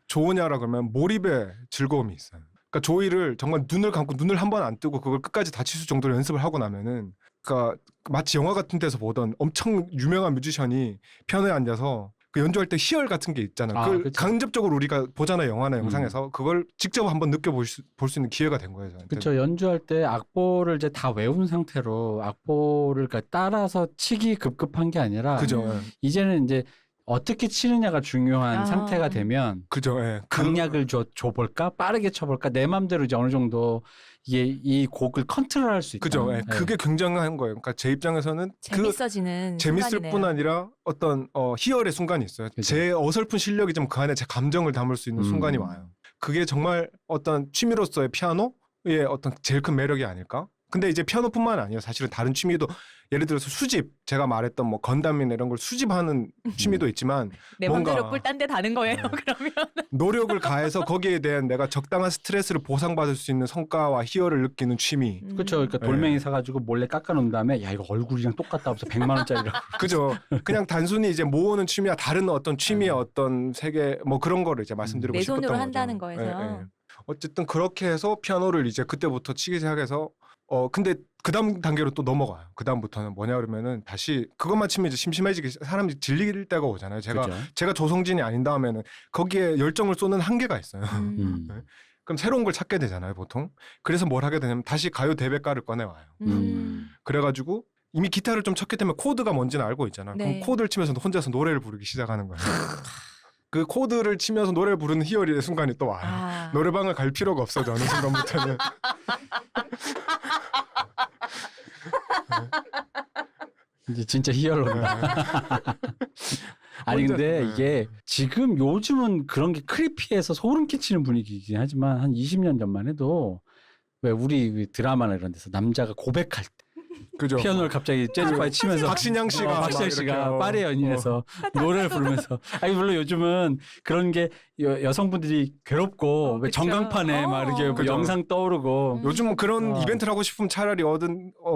좋으냐라 그러면 몰입의 즐거움이 있어요. 그러니까 조이를 정말 눈을 감고 눈을 한 번 안 뜨고 그걸 끝까지 다 칠 수 정도로 연습을 하고 나면은 그러니까 마치 영화 같은 데서 보던 엄청 유명한 뮤지션이 피아노에 앉아서 그 연주할 때 희열 같은 게 있잖아요. 그걸 그쵸. 간접적으로 우리가 보잖아요. 영화나 영상에서 그걸 직접 한번 느껴볼 수 있는 기회가 된 거예요. 저한테. 그렇죠. 연주할 때 악보를 이제 다 외운 상태로 악보를 그러니까 따라서 치기 급급한 게 아니라 그죠. 이제는 이제 어떻게 치느냐가 중요한 상태가 되면 그죠. 예. 강약을 줘볼까 빠르게 쳐볼까 내 맘대로 이제 어느 정도 이게 이 곡을 컨트롤할 수 있다. 그죠. 예. 네. 그게 굉장한 거예요. 그러니까 제 입장에서는 재밌어지는 재밌을 순간이네요. 뿐 아니라 어떤 희열의 순간이 있어요. 그죠. 제 어설픈 실력이 좀 그 안에 제 감정을 담을 수 있는 순간이 와요. 그게 정말 어떤 취미로서의 피아노의 어떤 제일 큰 매력이 아닐까? 근데 이제 피아노뿐만 아니에요. 사실은 다른 취미도 예를 들어서 수집, 제가 말했던 뭐 건담이나 이런 걸 수집하는 취미도 있지만 내 뭔가- 맘대로 꿀 딴 데 다는 거예요. 그러면 노력을 가해서 거기에 대한 내가 적당한 스트레스를 보상받을 수 있는 성과와 희열을 느끼는 취미. 그렇죠. 그러니까 네. 돌멩이 사가지고 몰래 깎아놓은 다음에 야 이거 얼굴이랑 똑같다 하면서 100만 원짜리라고. 그죠. 그냥 단순히 이제 모으는 취미와 다른 어떤 취미의 어떤 세계 뭐 그런 거를 이제 말씀드리고 내 싶었던 손으로 거죠. 한다는 거에서. 어쨌든 그렇게 해서 피아노를 이제 그때부터 치기 시작해서 근데 그 다음 단계로 또 넘어가요. 그 다음부터는 뭐냐 그러면은 다시 그것만 치면 이제 심심해지기 사람이 질릴 때가 오잖아요. 그죠? 제가 조성진이 아닌 다음에는 거기에 열정을 쏟는 한계가 있어요. 그럼 새로운 걸 찾게 되잖아요, 보통. 그래서 뭘 하게 되냐면 다시 가요 대백과를 꺼내와요. 그래가지고 이미 기타를 좀 쳤기 때문에 코드가 뭔지는 알고 있잖아요. 네. 그럼 코드를 치면서 혼자서 노래를 부르기 시작하는 거예요. 그 코드를 치면서 노래를 부르는 희열의 순간이 또 와요. 아. 노래방을 갈 필요가 없어져 어느 순간부터는. 이제 진짜 희열로 온다. 아니 혼자- 근데 네. 이게 지금 요즘은 그런 게 크리피해서 소름 끼치는 분위기이긴 하지만 한 20년 전만 해도 왜 우리 드라마나 이런 데서 남자가 고백할 때 그죠. 피아노를 갑자기 재즈바에 치면서 박신양 씨가 박신양 막 씨가 이렇게, 파리에 연인해서 노래를 부르면서 아니 물론 요즘은 그런 게 여성분들이 괴롭고 왜 그쵸. 전광판에 막 이렇게 뭐 그죠. 영상 떠오르고 요즘 그런 어. 이벤트를 하고 싶으면 차라리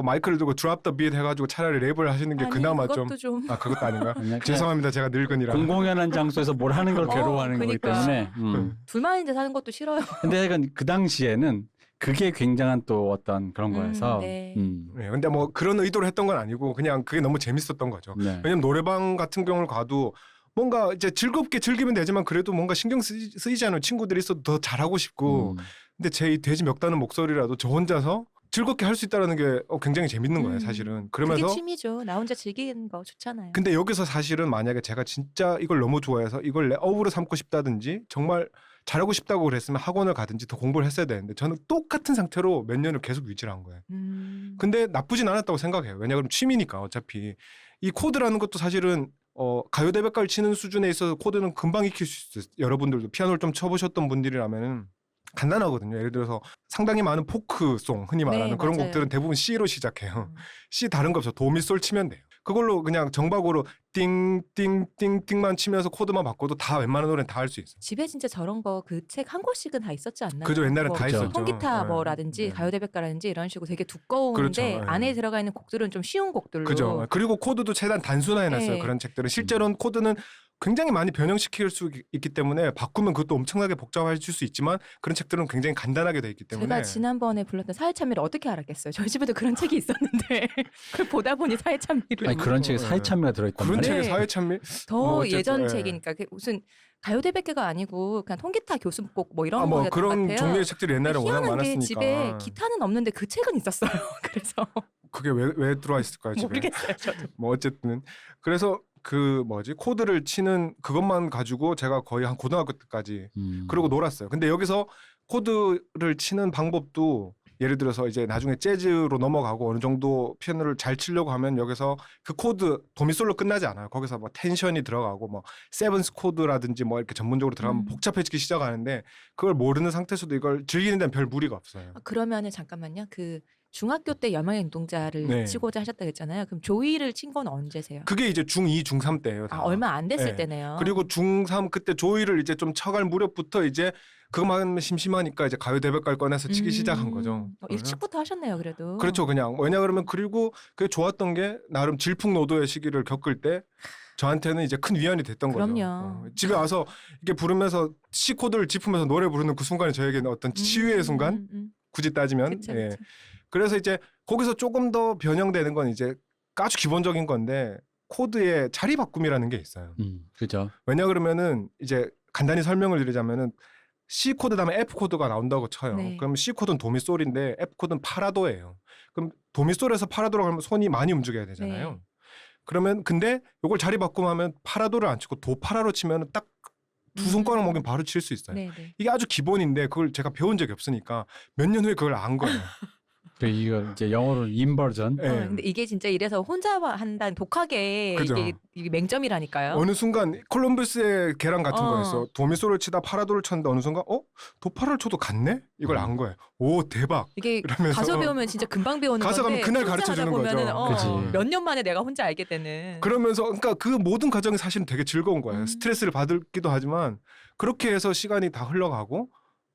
마이크를 들고 드랍 더 비트 해가지고 차라리 랩을 하시는 게 아니, 그나마 그것도 좀. 그것도 아닌가요? 그냥 죄송합니다. 제가 늙은이라. 공공연한 장소에서 뭘 하는 걸 괴로워하는 거기 그러니까. 때문에 둘만 있는데 사는 것도 싫어요. 근데 약간 그 당시에는 그게 굉장한 또 어떤 그런 거여서 네. 네, 근데 뭐 그런 의도로 했던 건 아니고 그냥 그게 너무 재밌었던 거죠. 네. 왜냐면 노래방 같은 경우를 가도 뭔가 이제 즐겁게 즐기면 되지만 그래도 뭔가 신경 쓰이지 않은 친구들이 있어도 더 잘하고 싶고 근데 제 이 돼지 멱다는 목소리라도 저 혼자서 즐겁게 할 수 있다는 게 굉장히 재밌는 거예요, 사실은. 그러면서 그게 취미죠. 나 혼자 즐기는 거 좋잖아요. 근데 여기서 사실은 만약에 제가 진짜 이걸 너무 좋아해서 이걸 내 업으로 삼고 싶다든지 정말 잘하고 싶다고 그랬으면 학원을 가든지 더 공부를 했어야 되는데 저는 똑같은 상태로 몇 년을 계속 유지를 한 거예요. 근데 나쁘진 않았다고 생각해요. 왜냐하면 취미니까 어차피 이 코드라는 것도 사실은 가요대백과를 치는 수준에 있어서 코드는 금방 익힐 수 있어요. 여러분들도 피아노를 좀 쳐보셨던 분들이라면 간단하거든요. 예를 들어서 상당히 많은 포크송 흔히 말하는 네, 그런 맞아요. 곡들은 대부분 C로 시작해요. C 다른 거 없어. 도미솔 치면 돼요. 그걸로 그냥 정박으로 띵띵띵띵만 치면서 코드만 바꿔도 다 웬만한 노래는 다 할 수 있어요. 집에 진짜 저런 거 그 책 한 권씩은 다 있었지 않나요? 그죠. 옛날엔 뭐 다 그죠. 있었죠. 통기타 네. 뭐라든지 네. 가요대백과라든지 이런 식으로 되게 두꺼운데 그렇죠. 네. 안에 들어가 있는 곡들은 좀 쉬운 곡들로. 그죠. 그리고 코드도 최대한 단순화해놨어요. 네. 그런 책들은 실제로는 코드는 굉장히 많이 변형시킬 수 있기 때문에 바꾸면 그것도 엄청나게 복잡해질 수 있지만 그런 책들은 굉장히 간단하게 돼 있기 때문에 제가 지난번에 불렀던 사회참미를 어떻게 알았겠어요? 저희 집에도 그런 책이 있었는데 그걸 보다 보니 사회참미를 아니 그런 책에 사회참미가 들어있단 그런 말이에요. 책에 네. 사회참미 더 뭐 어쨌든, 예전 예. 책이니까 그게 무슨 가요대백과가 아니고 그냥 통기타 교습곡 뭐 이런 뭐 거였던 것 그런 같아요. 종류의 책들이 옛날에 워낙 희한한 게 많았으니까 집에 기타는 없는데 그 책은 있었어요. 그래서 그게 왜 들어와 있을까요 집에? 모르겠어요. 저도. 뭐 어쨌든 그래서 그 코드를 치는 그것만 가지고 제가 거의 한 고등학교 때까지 그러고 놀았어요. 근데 여기서 코드를 치는 방법도 예를 들어서 이제 나중에 재즈로 넘어가고 어느 정도 피아노를 잘 치려고 하면 여기서 그 코드 도미솔로 끝나지 않아요. 거기서 뭐 텐션이 들어가고 뭐 세븐스 코드라든지 뭐 이렇게 전문적으로 들어가면 복잡해지기 시작하는데 그걸 모르는 상태에서도 이걸 즐기는 데는 별 무리가 없어요. 그러면은 잠깐만요. 그 중학교 때 여명의 눈동자를 네. 치고자 하셨다고 했잖아요. 그럼 조이를 친 건 언제세요? 그게 이제 중2, 중3 때예요. 다. 얼마 안 됐을 네. 때네요. 그리고 중3 그때 조이를 이제 좀 쳐갈 무렵부터 이제 그것만 하면 심심하니까 이제 가요대백과를 꺼내서 치기 시작한 거죠. 일찍부터 하셨네요, 그래도. 그렇죠. 그냥 왜냐 그러면 그리고 그게 좋았던 게 나름 질풍노도의 시기를 겪을 때 저한테는 이제 큰 위안이 됐던 거죠. 그럼요. 집에 와서 이게 부르면서 C 코드를 짚으면서 노래 부르는 그 순간이 저에게는 어떤 치유의 순간 굳이 따지면 그쵸, 예. 그쵸. 그래서 이제 거기서 조금 더 변형되는 건 이제 아주 기본적인 건데 코드의 자리 바꿈이라는 게 있어요. 그죠. 왜냐 그러면은 이제 간단히 설명을 드리자면은 C 코드 다음에 F 코드가 나온다고 쳐요. 네. 그럼 C 코드는 도미솔인데 F 코드는 파라도예요. 그럼 도미솔에서 파라도로 가면 손이 많이 움직여야 되잖아요. 네. 그러면 근데 이걸 자리 바꾸면 파라도를 안 치고 도 파라로 치면 딱 두 손가락 먹이면 바로 칠 수 있어요. 네, 네. 이게 아주 기본인데 그걸 제가 배운 적이 없으니까 몇 년 후에 그걸 안 거예요. 그 이거 이제 영어로 인버전. 예. 근데 이게 진짜 이래서 혼자 한다는 독하게 그죠. 이게 맹점이라니까요. 어느 순간 콜럼버스의 계란 같은 어. 거였어. 도미솔을 치다 파라도를 쳤는데 어느 순간 도파를 쳐도 갔네? 이걸 안 거예요. 오 대박. 이게 이러면서 가서 배우면 진짜 금방 배우는 가서 건데 가면 그날 혼자 가르쳐 주는 하다 보면은, 거죠. 그치. 몇 년 만에 내가 혼자 알게 되는. 그러면서 그러니까 그 모든 과정이 사실은 되게 즐거운 거예요. 음. 스트레스를 받기도 하지만 그렇게 해서 시간이 다 흘러가고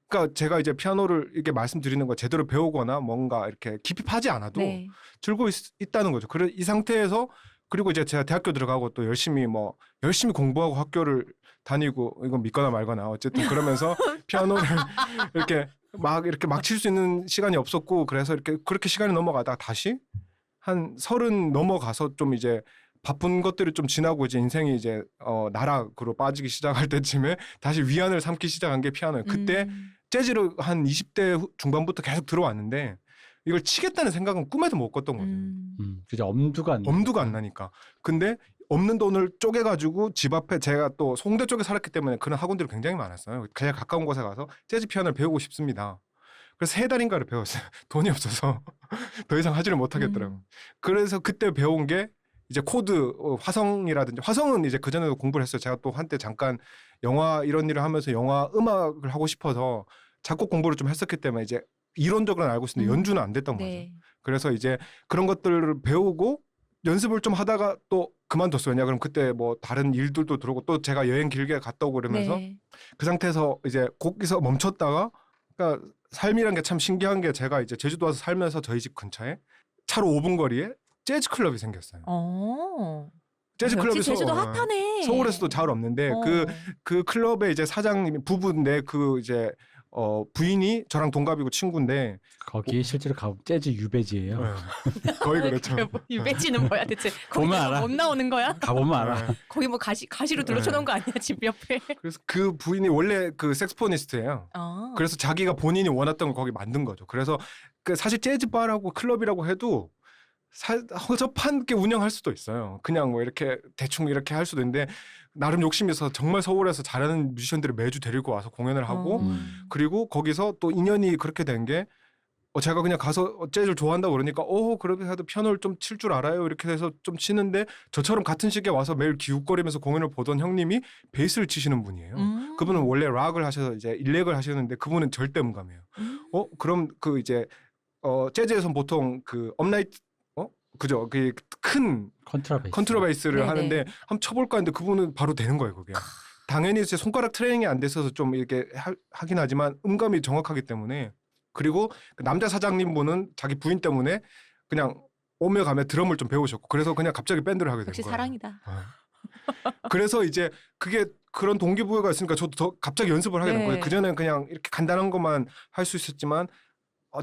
그러니까 제가 이제 피아노를 이렇게 말씀드리는 거 제대로 배우거나 뭔가 이렇게 깊이 파지 않아도 네. 즐거워 있다는 거죠. 그래 이 상태에서 그리고 이제 제가 대학교 들어가고 또 열심히 공부하고 학교를 다니고 이건 믿거나 말거나 어쨌든 그러면서 피아노를 이렇게 막 칠 수 있는 시간이 없었고 그래서 이렇게 그렇게 시간이 넘어가다가 다시 한 30 넘어가서 좀 이제 바쁜 것들이 좀 지나고 이제 인생이 이제 나락으로 빠지기 시작할 때쯤에 다시 위안을 삼기 시작한 게 피아노예요. 그때 재즈를 한 20대 중반부터 계속 들어왔는데 이걸 치겠다는 생각은 꿈에도 못 꿨던 거죠. 그죠. 엄두가 안 나. 엄두가 안 나니까. 근데 없는 돈을 쪼개가지고 집 앞에 제가 또 송대 쪽에 살았기 때문에 그런 학원들이 굉장히 많았어요. 그냥 가까운 곳에 가서 재즈 피아노를 배우고 싶습니다. 그래서 3달인가를 배웠어요. 돈이 없어서 더 이상 하지를 못하겠더라고요. 그래서 그때 배운 게 이제 코드 화성이라든지 화성은 이제 그전에도 공부를 했어요. 제가 또 한때 잠깐 영화 이런 일을 하면서 영화 음악을 하고 싶어서 작곡 공부를 좀 했었기 때문에 이제 이론적으로는 알고 있었는데 연주는 안 됐던 거죠. 네. 그래서 이제 그런 것들을 배우고 연습을 좀 하다가 또 그만뒀어요. 왜냐 그럼 그때 뭐 다른 일들도 들어오고 또 제가 여행 길게 갔다 오고 그러면서 네. 그 상태에서 이제 거기서 멈췄다가 그러니까 삶이란 게 참 신기한 게 제가 이제 제주도 와서 살면서 저희 집 근처에 차로 5분 거리에 재즈 클럽이 생겼어요. 재즈 역시 클럽이 제주도 핫하네. 서울에서도 잘 없는데 어. 그 클럽의 이제 사장님이 부부인데 그 이제 부인이 저랑 동갑이고 친구인데 거기 실제로 가면 재즈 유배지예요. 거의 그렇죠. 뭐, 유배지는 뭐야 대체? 거기 보면 알아. 못 나오는 거야? 가보면 알아. 거기 뭐 가시로 둘러쳐놓은 거 아니야 집 옆에? 그래서 그 부인이 원래 그 색스포니스트예요. 그래서 자기가 본인이 원했던 걸 거기 만든 거죠. 그래서 그 사실 재즈 바라고 클럽이라고 해도 허접한 게 운영할 수도 있어요. 그냥 뭐 이렇게 대충 이렇게 할 수도 있는데 나름 욕심이 있어서 정말 서울에서 잘하는 뮤지션들을 매주 데리고 와서 공연을 하고 그리고 거기서 또 인연이 그렇게 된 게 제가 그냥 가서 재즈를 좋아한다고 그러니까 그래도 피아노를 좀 칠 줄 알아요 이렇게 해서 좀 치는데 저처럼 같은 시기에 와서 매일 기웃거리면서 공연을 보던 형님이 베이스를 치시는 분이에요. 그분은 원래 락을 하셔서 이제 일렉을 하시는데 그분은 절대 음감이에요. 그럼 그 이제 재즈에선 보통 그 업라이트 그죠? 그 큰 컨트라베이스를 네네. 하는데 한번 쳐볼까 했는데 그분은 바로 되는 거예요, 그게. 당연히 제 손가락 트레이닝이 안 돼서 좀 이렇게 하긴 하지만 음감이 정확하기 때문에 그리고 그 남자 사장님 분은 자기 부인 때문에 그냥 오며 가며 드럼을 좀 배우셨고 그래서 그냥 갑자기 밴드를 하게 된 역시 거예요. 사랑이다. 그래서 이제 그게 그런 동기부여가 있으니까 저도 더 갑자기 연습을 하게 된 네. 거예요. 그전에는 그냥 이렇게 간단한 것만 할 수 있었지만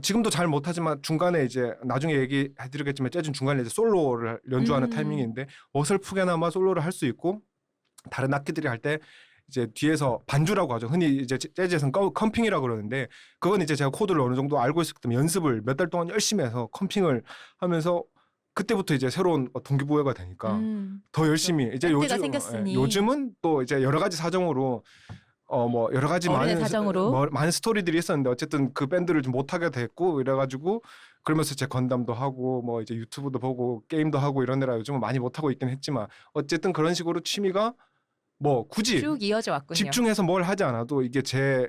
지금도 잘 못하지만 중간에 이제 나중에 얘기해드리겠지만 재즈는 중간에 이제 솔로를 연주하는 타이밍인데 어설프게나마 솔로를 할 수 있고 다른 악기들이 할 때 이제 뒤에서 반주라고 하죠. 흔히 이제 재즈에서는 컴핑이라고 그러는데 그건 이제 제가 코드를 어느 정도 알고 있었기 때문에 연습을 몇 달 동안 열심히 해서 컴핑을 하면서 그때부터 이제 새로운 동기부여가 되니까 더 열심히 이제 밴드가 생겼으니. 요즘은 또 이제 여러 가지 사정으로 뭐 여러 가지 어른의 많은 사정으로. 많은 스토리들이 있었는데 어쨌든 그 밴드를 좀 못하게 됐고 이래가지고 그러면서 제 건담도 하고 뭐 이제 유튜브도 보고 게임도 하고 이러느라 요즘은 많이 못하고 있긴 했지만 어쨌든 그런 식으로 취미가 뭐 굳이 쭉 이어져 왔군요. 집중해서 뭘 하지 않아도 이게 제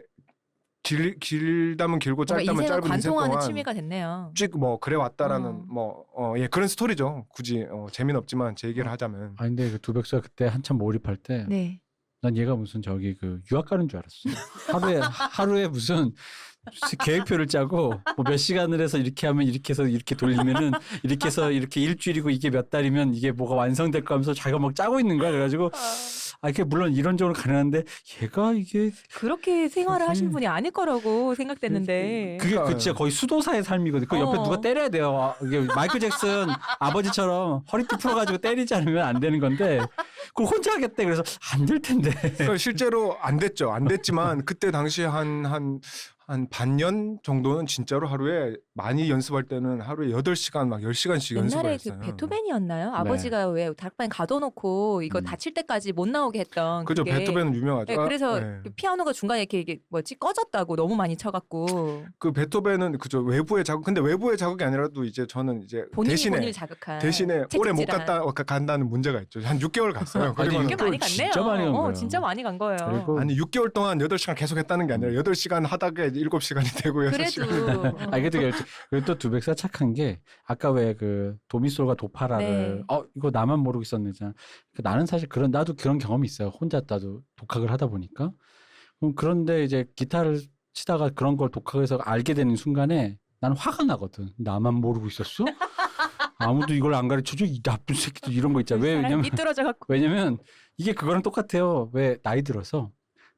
길다면 길고 뭔가 짧다면 인생을 짧은 인생 관통하는 동안 취미가 됐네요. 쭉 뭐 그래 왔다라는 어. 그런 스토리죠. 굳이 재미는 없지만 제 얘기를 하자면 아 근데 그 두백수가 그때 한참 몰입할 때 네. 난 얘가 무슨 저기 그 유학 가는 줄 알았어. 하루에 무슨 계획표를 짜고 뭐 몇 시간을 해서 이렇게 하면 이렇게 해서 이렇게 돌리면은 이렇게 해서 이렇게 일주일이고 이게 몇 달이면 이게 뭐가 완성될 거 하면서 자기가 막 짜고 있는 거야. 그래가지고 이게 물론 이론적으로 가능한데 얘가 이게 그렇게 생활을 하신 분이 아닐 거라고 생각됐는데. 그게 그 진짜 거의 수도사의 삶이거든. 그 옆에 누가 때려야 돼요. 이게 마이클 잭슨 아버지처럼 허리띠 풀어가지고 때리지 않으면 안 되는 건데 그걸 혼자 하겠대. 그래서 안 될 텐데. 그러니까 실제로 안 됐죠. 안 됐지만 그때 당시에 한 반년 정도는 진짜로 하루에 많이 연습할 때는 하루에 8시간 막 10시간씩 연습을 옛날에 했어요. 그 베토벤이었나요? 아버지가 왜 다락방에 가둬놓고 이거 다칠 때까지 못 나오게 했던 그죠. 그게. 베토벤은 유명하죠. 네, 그래서 네. 그 피아노가 중간에 이게 뭐지 꺼졌다고 너무 많이 쳐갖고 그 베토벤은 그죠. 외부의 자극. 근데 외부의 자극이 아니라도 이제 저는 이제 본인을 자극한 대신에 오래 못 채찍질한. 간다는 문제가 있죠. 한 6개월 갔어요. 아니, 그리고는 꽤 많이 갔네요. 진짜 많이 간 거예요. 진짜 많이 간 거예요. 그리고 아니 6개월 동안 8시간 계속 했다는 게 아니라 8시간 하다가 이제 7시간이 되고 6시간. 그래도 그래도 또 두백수가 착한 게 아까 왜 그 도미솔과 도파라를 네. 이거 나만 모르고 있었네잖아. 나는 사실 나도 그런 경험이 있어요. 혼자 나도 독학을 하다 보니까. 그런데 이제 기타를 치다가 그런 걸 독학해서 알게 되는 순간에 난 화가 나거든. 나만 모르고 있었어? 아무도 이걸 안 가르쳐줘? 이 나쁜 새끼들 이런 거 있잖아. 사람이 삐뚤어져 갖고 왜냐면 이게 그거랑 똑같아요. 왜 나이 들어서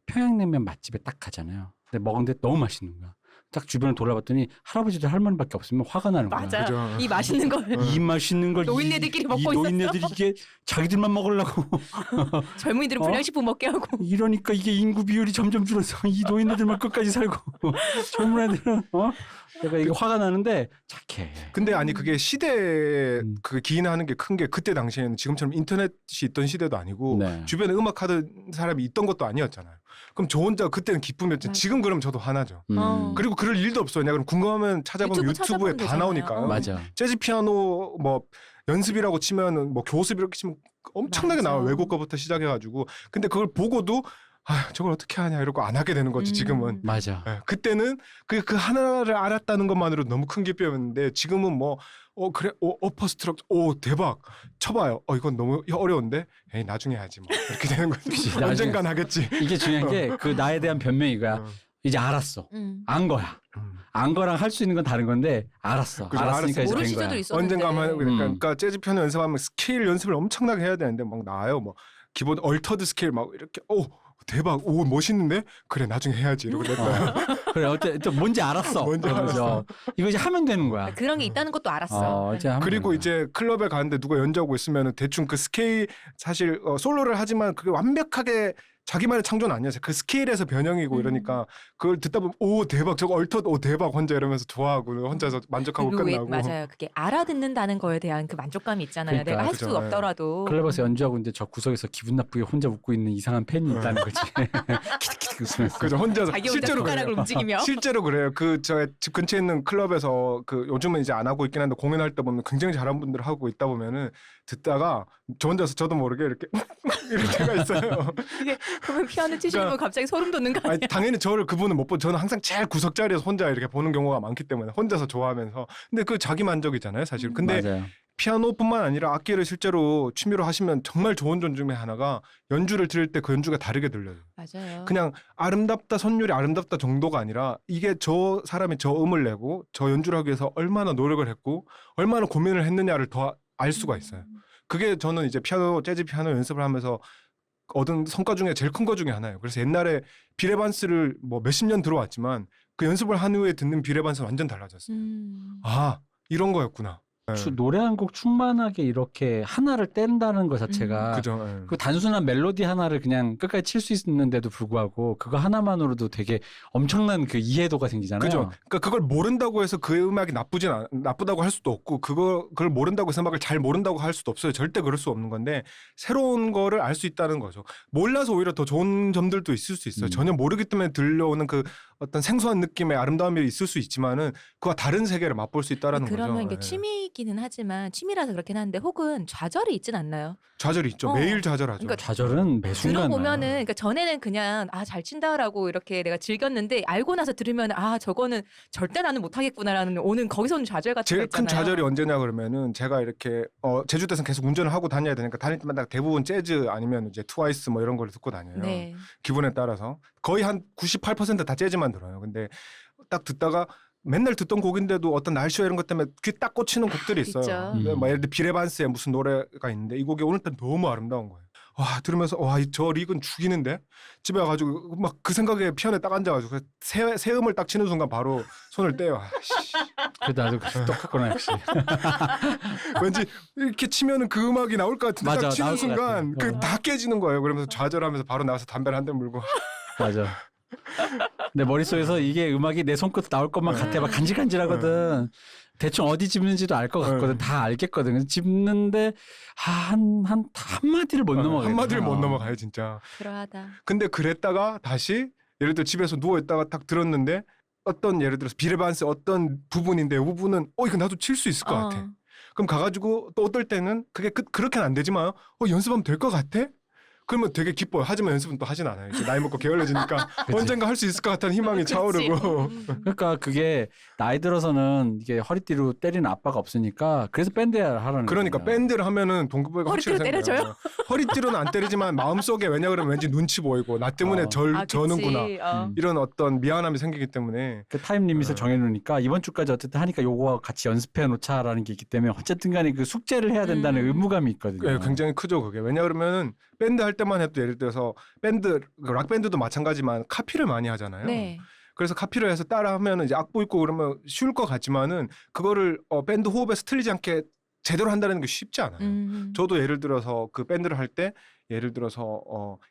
평양냉면 맛집에 딱 가잖아요. 근데 먹었는데 너무 맛있는 거야. 딱 주변을 돌아봤더니 할아버지들 할머니밖에 없으면 화가 나는 거야. 맞아. 그죠. 이 맛있는 걸 이 맛있는 걸 노인네들끼리 먹고 이 있었어. 노인네들이 이게 자기들만 먹으려고 젊은이들은 어? 불량식품 먹게 하고 이러니까 이게 인구 비율이 점점 줄어서 이 노인네들만 끝까지 살고 젊은 애들은 내가 이게 화가 나는데 착해. 근데 아니 그게 시대에 그 기인하는 게 큰 게 그때 당시에는 지금처럼 인터넷이 있던 시대도 아니고 네. 주변에 음악 하던 사람이 있던 것도 아니었잖아요. 그럼 저 혼자 그때는 기쁨이었지. 맞아. 지금 그럼 저도 화나죠. 그리고 그럴 일도 없어요. 그냥 궁금하면 찾아보면 유튜브 유튜브에 찾아보면 다 되잖아요. 나오니까요. 맞아. 재즈 피아노 뭐 연습이라고 치면은 뭐 교습 이렇게 치면 엄청나게 맞아. 나와요. 외국 거부터 시작해가지고. 근데 그걸 보고도 아 저걸 어떻게 하냐 이러고 안 하게 되는 거지 지금은. 맞아. 예, 그때는 그 하나를 알았다는 것만으로 너무 큰 기쁨이었는데 지금은 뭐 그래 어퍼 스트럭 대박 쳐봐요. 이건 너무 어려운데 에이 나중에 하지 뭐 이렇게 되는 거지. 그치, 나중에. 언젠간 하겠지. 이게 중요한 게 그 나에 대한 변명이 이거야. 이제 알았어. 안 거야. 안 거랑 할 수 있는 건 다른 건데 알았어. 그죠, 알았으니까 알았어. 이제 모를 된 시절도 거야. 있었는데. 언젠가 하면 음. 그러니까 재즈 피아노 연습하면 스케일 연습을 엄청나게 해야 되는데 막 나아요. 뭐 기본 얼터드 스케일 막 이렇게 대박 멋있는데 그래 나중에 해야지 이러고 냈다. 그래 어쨌든 뭔지 알았어. 뭔지 그러면서 이거 이제 하면 되는 거야. 그런 게 있다는 것도 알았어. 이제 하면 그리고 되는 거야. 이제 클럽에 가는데 누가 연주하고 있으면 대충 그 스케일 사실 솔로를 하지만 그게 완벽하게 자기만의 창조는 아니었어요. 그 스케일에서 변형이고 이러니까 그걸 듣다 보면 대박 저거 얼터드 대박 혼자 이러면서 좋아하고 혼자서 만족하고 그리고 끝나고. 맞아요. 그게 알아듣는다는 거에 대한 그 만족감이 있잖아요. 그러니까, 내가 할 그죠. 수가 없더라도. 클럽에서 연주하고 있는데 저 구석에서 기분 나쁘게 혼자 웃고 있는 이상한 팬이 있다는 거지. 키득키득 웃으면서. 그죠 혼자서 자기 혼자 실제로 손가락을 그래요. 움직이며. 실제로 그래요. 그 저의 집 근처에 있는 클럽에서 그 요즘은 이제 안 하고 있긴 한데 공연할 때 보면 굉장히 잘하는 분들 하고 있다 보면은 듣다가 저 혼자서 저도 모르게 이렇게 이럴 때가 있어요. 그게 그러면 피아노 치시는 분 갑자기 소름 돋는 거 아니에요? 아니, 당연히 그분은 못 보고 저는 항상 제일 구석 자리에서 혼자 이렇게 보는 경우가 많기 때문에 혼자서 좋아하면서 근데 그 자기 만족이잖아요 사실. 근데 맞아요. 피아노뿐만 아니라 악기를 실제로 취미로 하시면 정말 좋은 점 중에 하나가 연주를 들을 때 그 연주가 다르게 들려요. 맞아요. 그냥 아름답다 선율이 아름답다 정도가 아니라 이게 저 사람이 저 음을 내고 저 연주를 하기 위해서 얼마나 노력을 했고 얼마나 고민을 했느냐를 더 알 수가 있어요. 그게 저는 이제 재즈 피아노 연습을 하면서 얻은 성과 중에 제일 큰 거 중에 하나예요. 그래서 옛날에 빌 에반스를 뭐 몇십 년 들어왔지만 그 연습을 한 후에 듣는 빌 에반스는 완전 달라졌어요. 아 이런 거였구나. 네. 노래 한 곡 충만하게 이렇게 하나를 뗀다는 것 자체가 그죠. 네. 그 단순한 멜로디 하나를 그냥 끝까지 칠 수 있는데도 불구하고 그거 하나만으로도 되게 엄청난 그 이해도가 생기잖아요. 그죠. 그러니까 그걸 모른다고 해서 그 음악이 나쁘다고 할 수도 없고 그걸 모른다고 해서 음악을 잘 모른다고 할 수도 없어요. 절대 그럴 수 없는 건데 새로운 거를 알 수 있다는 거죠. 몰라서 오히려 더 좋은 점들도 있을 수 있어요. 전혀 모르기 때문에 들려오는 그 어떤 생소한 느낌의 아름다움이 있을 수 있지만은 그와 다른 세계를 맛볼 수 있다라는 거죠. 그러면 이게 네. 취미이기는 하지만 취미라서 그렇긴 한데 혹은 좌절이 있진 않나요? 좌절이 있죠. 매일 좌절하죠. 그러니까 좌절은 매 순간 들어보면은 나요. 그러니까 전에는 그냥 잘 친다라고 이렇게 내가 즐겼는데 알고 나서 들으면 저거는 절대 나는 못하겠구나라는 오는 거기서 오는 좌절 같은 거 제일 큰 있잖아요. 좌절이 언제냐 그러면은 제가 이렇게 제주도에서 계속 운전을 하고 다녀야 되니까 다닐 때마다 대부분 재즈 아니면 이제 트와이스 뭐 이런 걸 듣고 다녀요. 네. 기분에 따라서 거의 한 98%다 재즈만 들어요. 근데 딱 듣다가 맨날 듣던 곡인데도 어떤 날씨와 이런 것 때문에 귀 딱 꽂히는 곡들이 있어요. 있죠. 뭐 예를 들어 빌 에반스의 무슨 노래가 있는데 이 곡이 오늘따라 너무 아름다운 거예요. 와 들으면서 저 릭은 죽이는데 집에 와가지고 막 그 생각에 피아노에 딱 앉아가지고 새 음을 딱 치는 순간 바로 손을 떼요. 그래도 나도 똑같구나 역시. 왠지 이렇게 치면은 그 음악이 나올 것 같은데 맞아, 딱 치는 나올 것 순간 같아. 그 다 깨지는 거예요. 그러면서 좌절하면서 바로 나와서 담배를 한 대 물고. 맞아. 내 머릿속에서 이게 음악이 내 손끝에 나올 것만 같아. 막 간질간질하거든. 대충 어디 집는지도 알 것 같거든. 다 알겠거든. 그래서 집는데 한마디를 못 넘어가요. 한마디를 못 넘어가요 진짜. 그러하다. 근데 그랬다가 다시 예를 들어 집에서 누워있다가 딱 들었는데 어떤 예를 들어서 빌 에반스 어떤 부분인데 이 부분은 이거 나도 칠 수 있을 것 같아. 그럼 가가지고 또 어떨 때는 그게 그렇게는 안 되지만 연습하면 될 것 같아? 그러면 되게 기뻐요. 하지만 연습은 또 하진 않아요. 이제 나이 먹고 게을러지니까 언젠가 할 수 있을 것 같다는 희망이 차오르고. 그러니까 그게 나이 들어서는 이게 허리띠로 때리는 아빠가 없으니까 그래서 밴드 하라는 그러니까 거예요. 밴드를 하면은 동기부여가 확실히 허리띠로 생겨요. 때려줘요? 허리띠로는 안 때리지만 마음속에 왜냐 그러면 왠지 눈치 보이고 나 때문에 저는구나. 이런 어떤 미안함이 생기기 때문에. 그 타임 리밋을 정해놓으니까 이번 주까지 어쨌든 하니까 요거와 같이 연습해 놓자라는 게 있기 때문에 어쨌든 간에 그 숙제를 해야 된다는 의무감이 있거든요. 네, 굉장히 크죠 그게. 왜냐 그러면은 밴드 할 때만 해도 예를 들어서 락 밴드도 마찬가지지만 카피를 많이 하잖아요. 네. 그래서 카피를 해서 따라하면 이제 악보 있고 그러면 쉬울 것 같지만은 그거를 밴드 호흡에서 틀리지 않게 제대로 한다는 게 쉽지 않아요. 저도 예를 들어서 그 밴드를 할 때 예를 들어서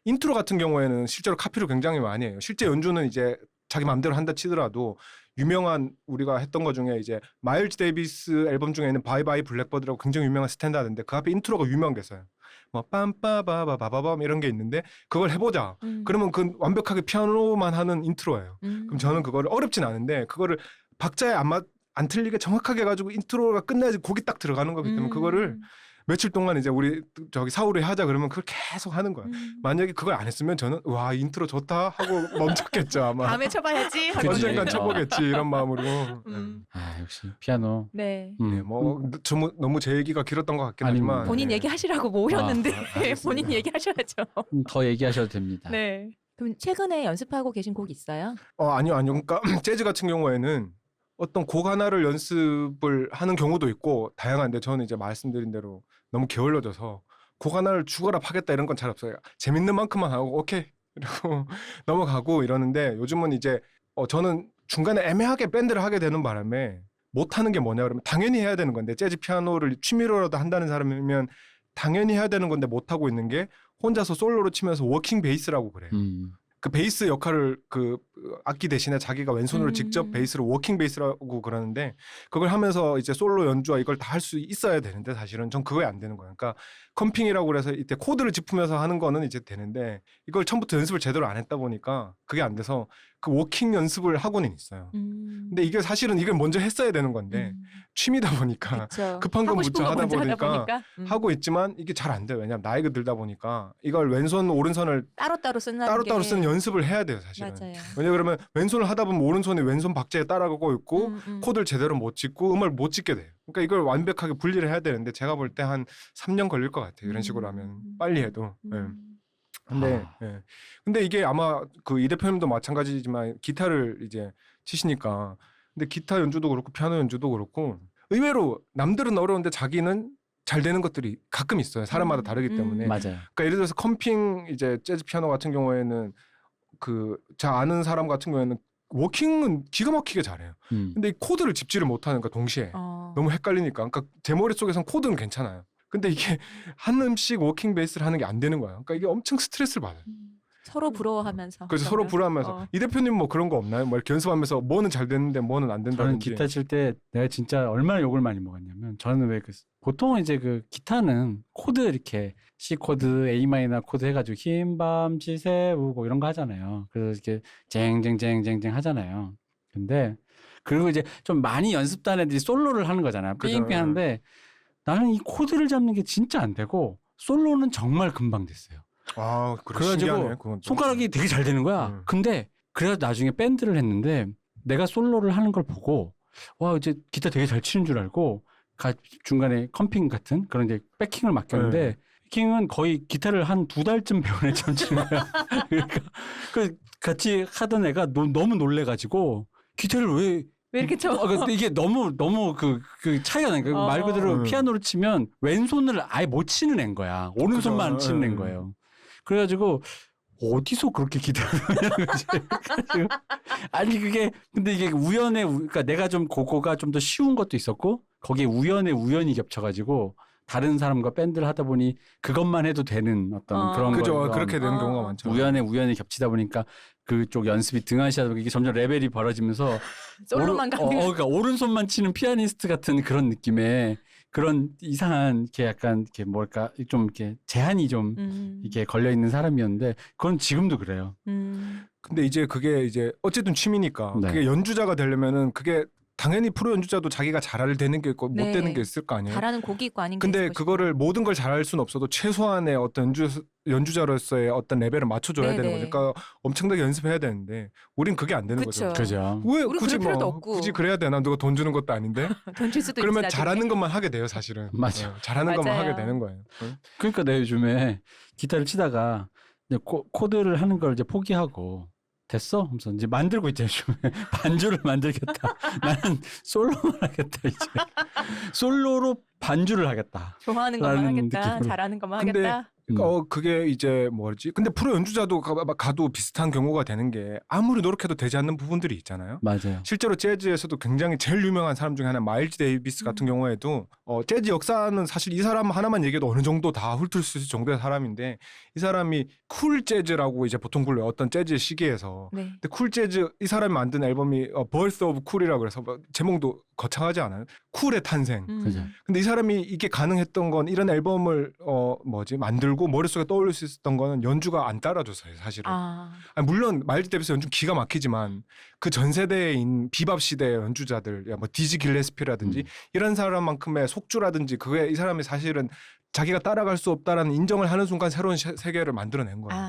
인트로 같은 경우에는 실제로 카피를 굉장히 많이 해요. 실제 연주는 이제 자기 마음대로 한다 치더라도 유명한 우리가 했던 것 중에 이제 마일즈 데이비스 앨범 중에 있는 바이 바이 블랙버드라고 굉장히 유명한 스탠다드인데 그 앞에 인트로가 유명한 게 있어요. 뭐 빰빠바바바바밤 이런 게 있는데 그걸 해보자. 그러면 그 완벽하게 피아노만 하는 인트로예요. 그럼 저는 그거를 어렵진 않은데 그거를 박자에 안 틀리게 정확하게 해가지고 인트로가 끝나야지 곡이 딱 들어가는 거기 때문에 그거를 며칠 동안 이제 우리 저기 사우리 하자 그러면 그걸 계속 하는 거야. 만약에 그걸 안 했으면 저는 와 인트로 좋다 하고 멈췄겠죠 아마. 다음에 쳐봐야지. 하고. 그치. 언젠간 쳐보겠지 이런 마음으로. 아 역시 피아노. 네. 네, 뭐 너무 제 얘기가 길었던 것 같긴 아니, 하지만 본인 네. 얘기하시라고 모셨는데 알겠습니다. 본인 얘기하셔야죠. 더 얘기하셔도 됩니다. 네. 그럼 최근에 연습하고 계신 곡 있어요? 아니요. 그러니까 재즈 같은 경우에는 어떤 곡 하나를 연습을 하는 경우도 있고 다양한데 저는 이제 말씀드린 대로 너무 게을러져서 곡 하나를 죽어라 파겠다 이런 건 잘 없어요. 재밌는 만큼만 하고 오케이 이러고 넘어가고 이러는데 요즘은 이제 저는 중간에 애매하게 밴드를 하게 되는 바람에 못하는 게 뭐냐 그러면 당연히 해야 되는 건데 재즈 피아노를 취미로라도 한다는 사람이면 당연히 해야 되는 건데 못하고 있는 게 혼자서 솔로로 치면서 워킹 베이스라고 그래요. 그 베이스 역할을 그 악기 대신에 자기가 왼손으로 직접 베이스를 워킹 베이스라고 그러는데 그걸 하면서 이제 솔로 연주와 이걸 다 할 수 있어야 되는데 사실은 전 그거에 안 되는 거예요. 그러니까 컴핑이라고 그래서 이때 코드를 짚으면서 하는 거는 이제 되는데 이걸 처음부터 연습을 제대로 안 했다 보니까 그게 안 돼서 그 워킹 연습을 하고는 있어요. 근데 이게 사실은 이걸 먼저 했어야 되는 건데 취미다 보니까 그쵸. 급한 건 하고 싶은 묻자 거 하다 먼저 보니까 하고 있지만 이게 잘 안 돼요. 왜냐하면 나이가 들다 보니까 이걸 왼손 오른손을 따로따로 쓰는 따로따로 게... 쓰는 연습을 해야 돼요 사실은. 맞아요. 왜냐 그러면 왼손을 하다 보면 오른손이 왼손 박자에 따라가고 있고 코드를 제대로 못 찍고 음을 못 찍게 돼요. 그러니까 이걸 완벽하게 분리를 해야 되는데 제가 볼 때 한 3년 걸릴 것 같아요. 이런 식으로 하면 빨리 해도. 네. 근데 예. 근데 이게 아마 그 이 대표님도 마찬가지지만 기타를 이제 치시니까 근데 기타 연주도 그렇고 피아노 연주도 그렇고 의외로 남들은 어려운데 자기는 잘 되는 것들이 가끔 있어요. 사람마다 다르기 때문에. 맞아요. 그러니까 예를 들어서 컴핑 이제 재즈 피아노 같은 경우에는 그 제가 아는 사람 같은 경우에는 워킹은 기가 막히게 잘해요. 근데 이 코드를 짚지를 못하니까 동시에 너무 헷갈리니까. 그러니까 제 머릿속에선 코드는 괜찮아요. 근데 이게 한 음씩 워킹 베이스를 하는 게 안 되는 거야. 그러니까 이게 엄청 스트레스를 받아요. 서로 부러워하면서. 그래서 서로 부러워하면서 이 대표님 뭐 그런 거 없나요? 뭐 이렇게 연습하면서 뭐는 잘 됐는데 뭐는 안 저는 된다든지. 기타 칠 때 내가 진짜 얼마나 욕을 많이 먹었냐면 저는 왜 보통 이제 그 기타는 코드 이렇게 C 코드, A 마이너 코드 해가지고 흰 밤 지새우고 이런 거 하잖아요. 그래서 이렇게 쟁쟁쟁쟁쟁 하잖아요. 근데 그리고 이제 좀 많이 연습단 애들이 솔로를 하는 거잖아요. 그죠. 삥삥 하는데 나는 이 코드를 잡는 게 진짜 안 되고 솔로는 정말 금방 됐어요. 아, 그래, 그래가지고 신기하네, 그건 좀. 손가락이 되게 잘 되는 거야. 근데 그래서 나중에 밴드를 했는데 내가 솔로를 하는 걸 보고 와 이제 기타 되게 잘 치는 줄 알고 중간에 컴핑 같은 그런 이제 백킹을 맡겼는데 백킹은 거의 기타를 한 2달쯤 배운 애처럼 치는 거야. 그러니까 그 같이 하던 애가 너무 놀래가지고 기타를 왜 이렇게 쳐? 근데 이게 너무 그 차이가 나니까 말 그대로 피아노를 치면 왼손을 아예 못 치는 애인 거야. 오른손만 치는 애인 거예요. 그래가지고 어디서 그렇게 기타를 하냐는 거지. 아니 그게 근데 이게 그러니까 내가 좀 그거가 좀 더 쉬운 것도 있었고 거기에 우연이 겹쳐가지고 다른 사람과 밴드를 하다 보니 그것만 해도 되는 어떤 그런 그죠. 그렇게 되는 경우가 많죠. 우연히 겹치다 보니까 그쪽 연습이 등한시하다 보니까 이게 점점 레벨이 벌어지면서 솔로만 가는. 그러니까 오른손만 치는 피아니스트 같은 그런 느낌의 그런 이상한 이렇게 약간 이렇게 뭘까 좀 이렇게 제한이 좀 이렇게 걸려 있는 사람이었는데 그건 지금도 그래요. 근데 이제 그게 이제 어쨌든 취미니까 네. 그게 연주자가 되려면은 그게 당연히 프로 연주자도 자기가 잘할 되는 게 있고 네. 못 되는 게 있을 거 아니에요. 잘하는 곡이 있고 아닌 게 근데 있을 그거를 모든 걸 잘할 수는 없어도 최소한의 어떤 연주자로서의 어떤 레벨을 맞춰줘야 네네. 되는 거죠. 그러니까 엄청나게 연습해야 되는데 우린 그게 안 되는 그쵸. 거죠. 그죠. 왜 우리 굳이 그럴 필요도 없고. 굳이 그래야 되나? 누가 돈 주는 것도 아닌데. 던질 수도 그러면 있지, 잘하는 나중에. 것만 하게 돼요, 사실은. 맞아. 잘하는 것만 맞아요. 하게 되는 거예요. 그러니까 내가 요즘에 기타를 치다가 이제 코드를 하는 걸 이제 포기하고 됐어? 하면서 이제 만들고 있잖아요. 요즘에. 반주를 만들겠다. 나는 솔로만 하겠다 이제. 솔로로 반주를 하겠다. 좋아하는 것만 라는 하겠다. 느낌으로. 잘하는 것만 근데 하겠다. 그게 이제 뭐지? 근데 프로 연주자도 가도 비슷한 경우가 되는 게 아무리 노력해도 되지 않는 부분들이 있잖아요. 맞아요. 실제로 재즈에서도 굉장히 제일 유명한 사람 중에 하나 마일즈 데이비스 같은 경우에도 재즈 역사는 사실 이 사람 하나만 얘기해도 어느 정도 다 훑을 수 있을 정도의 사람인데 이 사람이 쿨 재즈라고 이제 보통 불러요. 어떤 재즈 시기에서. 네. 근데 쿨 재즈 이 사람이 만든 앨범이 Birth of Cool이라고 그래서 제목도 거창하지 않아요? 쿨의 탄생. 그죠. 근데 이 사람이 이게 가능했던 건 이런 앨범을 만들고 머릿속에 떠올릴 수 있었던 거는 연주가 안 따라줘서요, 사실은. 아니, 물론 마일즈 데이비스 연주 기가 막히지만 그 전 세대인 비밥 시대의 연주자들, 뭐 디지 길레스피라든지 이런 사람만큼의 속주라든지 그게 이 사람이 사실은 자기가 따라갈 수 없다라는 인정을 하는 순간 새로운 세계를 만들어낸 거예요.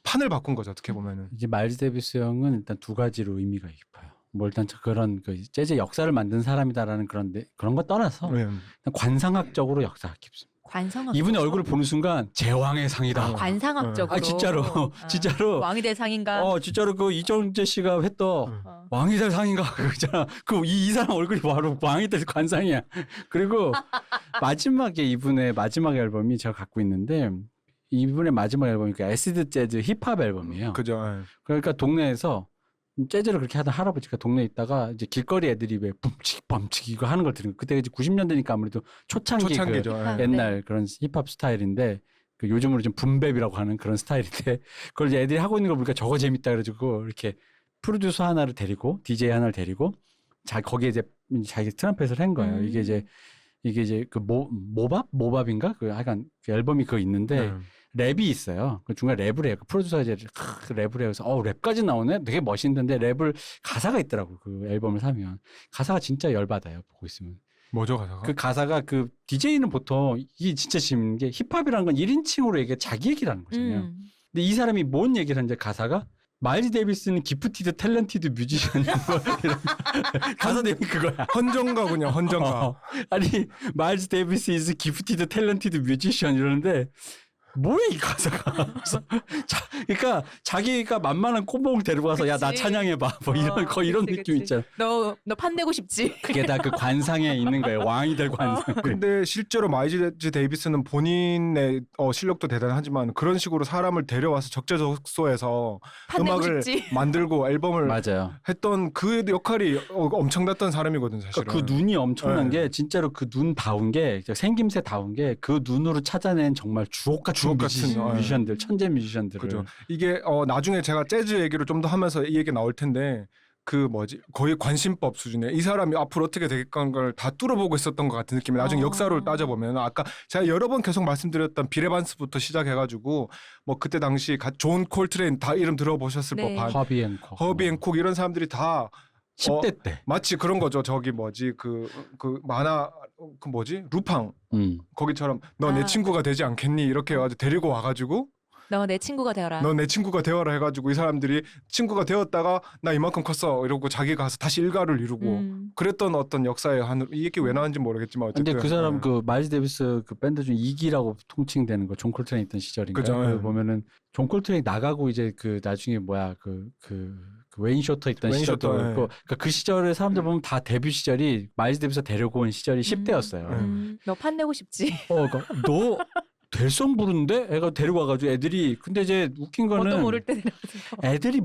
판을 바꾼 거죠, 어떻게 보면은. 이제 마일즈 데이비스 형은 일단 두 가지로 의미가 깊어요. 뭐 일단 그런 그 재즈 역사를 만든 사람이다라는 그런 거 떠나서 일단 관상학적으로 역사가 깊습니다. 관상학. 이분의 얼굴을 보는 순간 제왕의 상이다. 관상학적으로. 진짜로 진짜로. 왕이 될 상인가? 진짜로 그 이정재 씨가 했던 왕이 될 상인가 그잖아. 이 사람 얼굴이 바로 왕이 될 관상이야. 그리고 마지막에 이분의 마지막 앨범이 제가 갖고 있는데 이분의 마지막 앨범이 그 애시드 재즈 힙합 앨범이에요. 그죠. 그러니까 동네에서 재즈를 그렇게 하던 할아버지가 동네에 있다가 이제 길거리 애들이 왜 뿜치기 이거 하는 걸 들은 거. 그때 이제 90년대니까 아무래도 초창기죠. 예. 옛날 그런 힙합 스타일인데 그 요즘으로 좀 붐베이라고 하는 그런 스타일인데 그걸 이제 애들이 하고 있는 걸 보니까 저거 재밌다 그래가지고 이렇게 프로듀서 하나를 데리고 DJ 하나를 데리고 거기에 이제 자기 트럼펫을 한 거예요. 이게 이제 그 모밥인가 그 하여간 그 앨범이 그거 있는데 랩이 있어요. 그 중간에 랩을 해요. 그 프로듀서가 이제 랩을 해요. 그래서 랩까지 나오네? 되게 멋있는데 랩을 가사가 있더라고. 그 앨범을 사면. 가사가 진짜 열받아요. 보고 있으면. 뭐죠, 가사가? 그 가사가 그 DJ는 보통 이게 진짜 재밌는 게 힙합이라는 건 1인칭으로 얘기해 자기 얘기라는 거잖아요. 근데 이 사람이 뭔 얘기를 하는지 가사가 마일즈 데이비스는 기프티드 탤런티드 뮤지션인 거 가사 내용이 그거야. 헌정가군요. 헌정가. 아니 마일즈 데이비스 is 기프티드 탤런티드 뮤지션 이러는데 뭐야 이 가사가. 그러니까 자기가 만만한 콧봉을 데리고 가서 야 나 찬양해봐 뭐 이런 느낌 있잖아. 너 판내고 싶지. 그게 다 그 관상에 있는 거예요. 왕이 될 관상. 근데 실제로 마일즈 데이비스는 본인의 실력도 대단하지만 그런 식으로 사람을 데려와서 적재적소에서 음악을 만들고 앨범을 맞아요. 했던 그 역할이 엄청났던 사람이거든 사실은. 그러니까 그 눈이 엄청난 게 진짜로 그 눈다운 게 생김새다운 게 그 눈으로 찾아낸 정말 주옥 같은 뮤지션들, 천재 뮤지션들을. 그죠. 이게 나중에 제가 재즈 얘기를 좀 더 하면서 이 얘기 나올 텐데 거의 관심법 수준에 이 사람이 앞으로 어떻게 되겠다는 걸 다 뚫어보고 있었던 것 같은 느낌이 나중에 역사를 따져보면 아까 제가 여러 번 계속 말씀드렸던 빌 에반스부터 시작해가지고 뭐 그때 당시 존 콜트레인 다 이름 들어보셨을 법한 허비 앤콕 이런 사람들이 다 10대 때 마치 그런 거죠. 저기 그 만화 루팡 거기처럼 너 내 친구가 되지 않겠니 이렇게 해가지고 데리고 와가지고 너 내 친구가 되어라. 너 내 친구가 되어라 해가지고 이 사람들이 친구가 되었다가 나 이만큼 컸어 이러고 자기가 가서 다시 일가를 이루고 그랬던 어떤 역사의 이 얘기 왜 나왔는지 모르겠지만 어쨌든. 근데 그 사람 그 마일즈 데이비스 그 밴드 중 2기라고 통칭되는 거 존 콜트레인 있던 시절인가. 그죠. 보면은 존 콜트레인 나가고 이제 그 나중에 그 웨인 쇼터 있던 시절도 그러니까 그 시절에 사람들 보면 다 데뷔 시절이 마일즈 데이비스 데리고 온 시절이 10대였어요. 너 판내고 싶지. 그러니까 너 될성 부른데? 애가 데리고 와가지고 애들이 근데 이제 웃긴 거는 뭣도 모를 때 애들이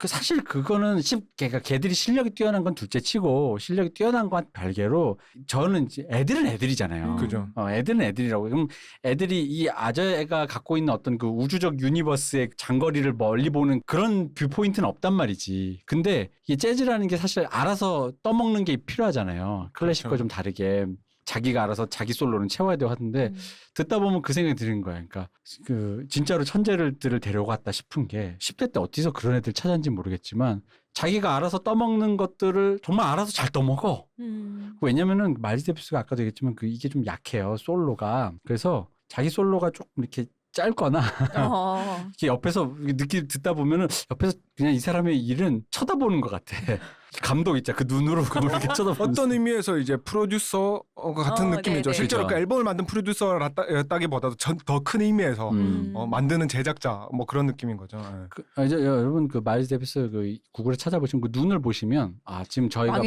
사실 그거는 그러니까 걔들이 실력이 뛰어난 건 둘째치고 실력이 뛰어난 건 별개로 저는 이제 애들은 애들이잖아요. 그죠. 애들은 애들이라고. 그럼 애들이 이 아저애가 갖고 있는 어떤 그 우주적 유니버스의 장거리를 멀리 보는 그런 뷰포인트는 없단 말이지. 근데 이 재즈라는 게 사실 알아서 떠먹는 게 필요하잖아요. 클래식과 좀 다르게. 자기가 알아서 자기 솔로는 채워야 되고 하는데 듣다 보면 그 생각이 드는 거야. 그러니까 그 진짜로 천재들을 데려갔다 싶은 게 10대 때 어디서 그런 애들 찾았는지 모르겠지만 자기가 알아서 떠먹는 것들을 정말 알아서 잘 떠먹어. 왜냐면은 마일즈 데이비스가 아까도 얘기했지만 이게 좀 약해요. 솔로가. 그래서 자기 솔로가 조금 이렇게 짧거나 이렇게 옆에서 듣다 보면은 옆에서 그냥 이 사람의 일은 쳐다보는 것 같아. 감독 있잖아. 그 눈으로 그걸 이렇게 쳐다보는. 어떤 의미에서 이제 프로듀서 같은 느낌이죠. 네네. 실제로 그 앨범을 만든 프로듀서라기보다도 더 큰 의미에서 만드는 제작자 뭐 그런 느낌인 거죠. 이제 여러분 그 마일즈 데이비스 그 구글에 찾아보시면 그 눈을 보시면 지금 저희가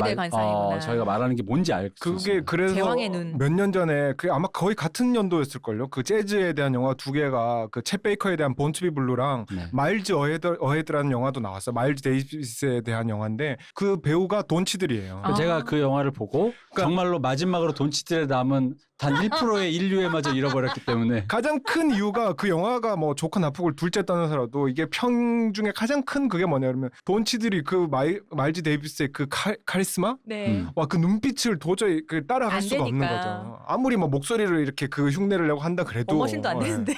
저희가 말하는 게 뭔지 알 수 있어요. 그게 그래서 몇 년 전에 아마 거의 같은 연도였을걸요. 그 재즈에 대한 영화 두 개가 그 챗 베이커에 대한 본투비 블루랑 마일즈 어헤드라는 영화도 나왔어. 마일즈 데이비스에 대한 영화인데 그 그 배우가 돈치들이에요. 아. 제가 그 영화를 보고 정말로 마지막으로 돈치들에 남은 단 1%의 인류애마저 잃어버렸기 때문에 가장 큰 이유가 그 영화가 뭐 좋고 나쁘고 둘째 떠나서라도 이게 평 중에 가장 큰 그게 뭐냐면 돈치들이 그 마일즈 데이비스의 그 카리스마? 네. 와, 그 눈빛을 도저히 그 따라갈 안 수가 없는 되니까. 거죠. 아무리 뭐 목소리를 이렇게 그 흉내를 내고 한다 그래도 머신도 안 예. 되는데.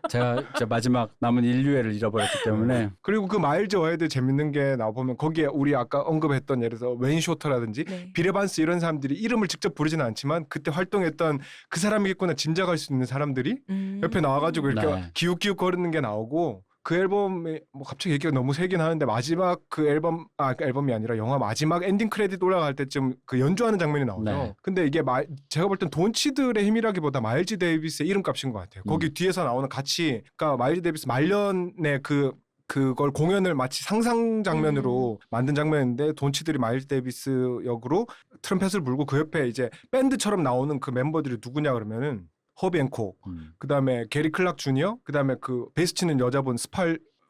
제가 진짜 마지막 남은 인류애를 잃어버렸기 때문에 그리고 그 마일즈 워헤드 재밌는 게 나보면 거기에 우리 아까 언급했던 예를 들어서 웨인 쇼터라든지 네. 비레반스 이런 사람들이 이름을 직접 부르지는 않지만 그때 활동했던 그 사람이겠구나 짐작할 수 있는 사람들이 옆에 나와가지고 이렇게 네. 기웃기웃 거리는 게 나오고 그 앨범에 뭐 갑자기 얘기가 너무 세긴 하는데 마지막 그 앨범이 아니라 영화 마지막 엔딩 크레딧 올라갈 때쯤 그 연주하는 장면이 나오죠. 네. 근데 이게 제가 볼 땐 돈치들의 힘이라기보다 마일즈 데이비스의 이름값인 것 같아요. 거기 뒤에서 나오는 같이 그러니까 마일즈 데이비스 말년에 그걸 공연을 마치 상상 장면으로 만든 장면인데 돈치들이 마일즈 데이비스 역으로 트럼펫을 불고 그 옆에 이제 밴드처럼 나오는 그 멤버들이 누구냐 그러면은 허비 앤코, 그다음에 게리 클락 주니어, 그다음에 그 베이스 치는 여자분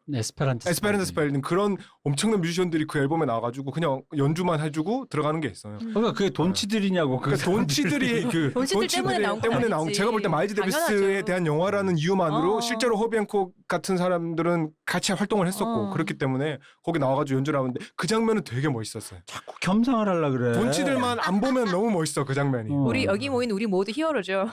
에스페란자 스펠린 그런 엄청난 뮤지션들이 그 앨범에 나와가지고 그냥 연주만 해주고 들어가는 게 있어요. 그러니까 그게 돈치들이냐고 그 돈치들이 그 돈치들 때문에 나온 건 아니지. 제가 볼 때 마일즈 데이비스에 당연하죠. 대한 영화라는 이유만으로 어. 실제로 허비 앤코 같은 사람들은 같이 활동을 했었고 어. 그렇기 때문에 거기 나와가지고 연주를 하는데 그 장면은 되게 멋있었어요. 자꾸 겸상을 하려 그래. 돈치들만 안 보면 너무 멋있어 그 장면이. 어. 우리 여기 모인 우리 모두 히어로죠.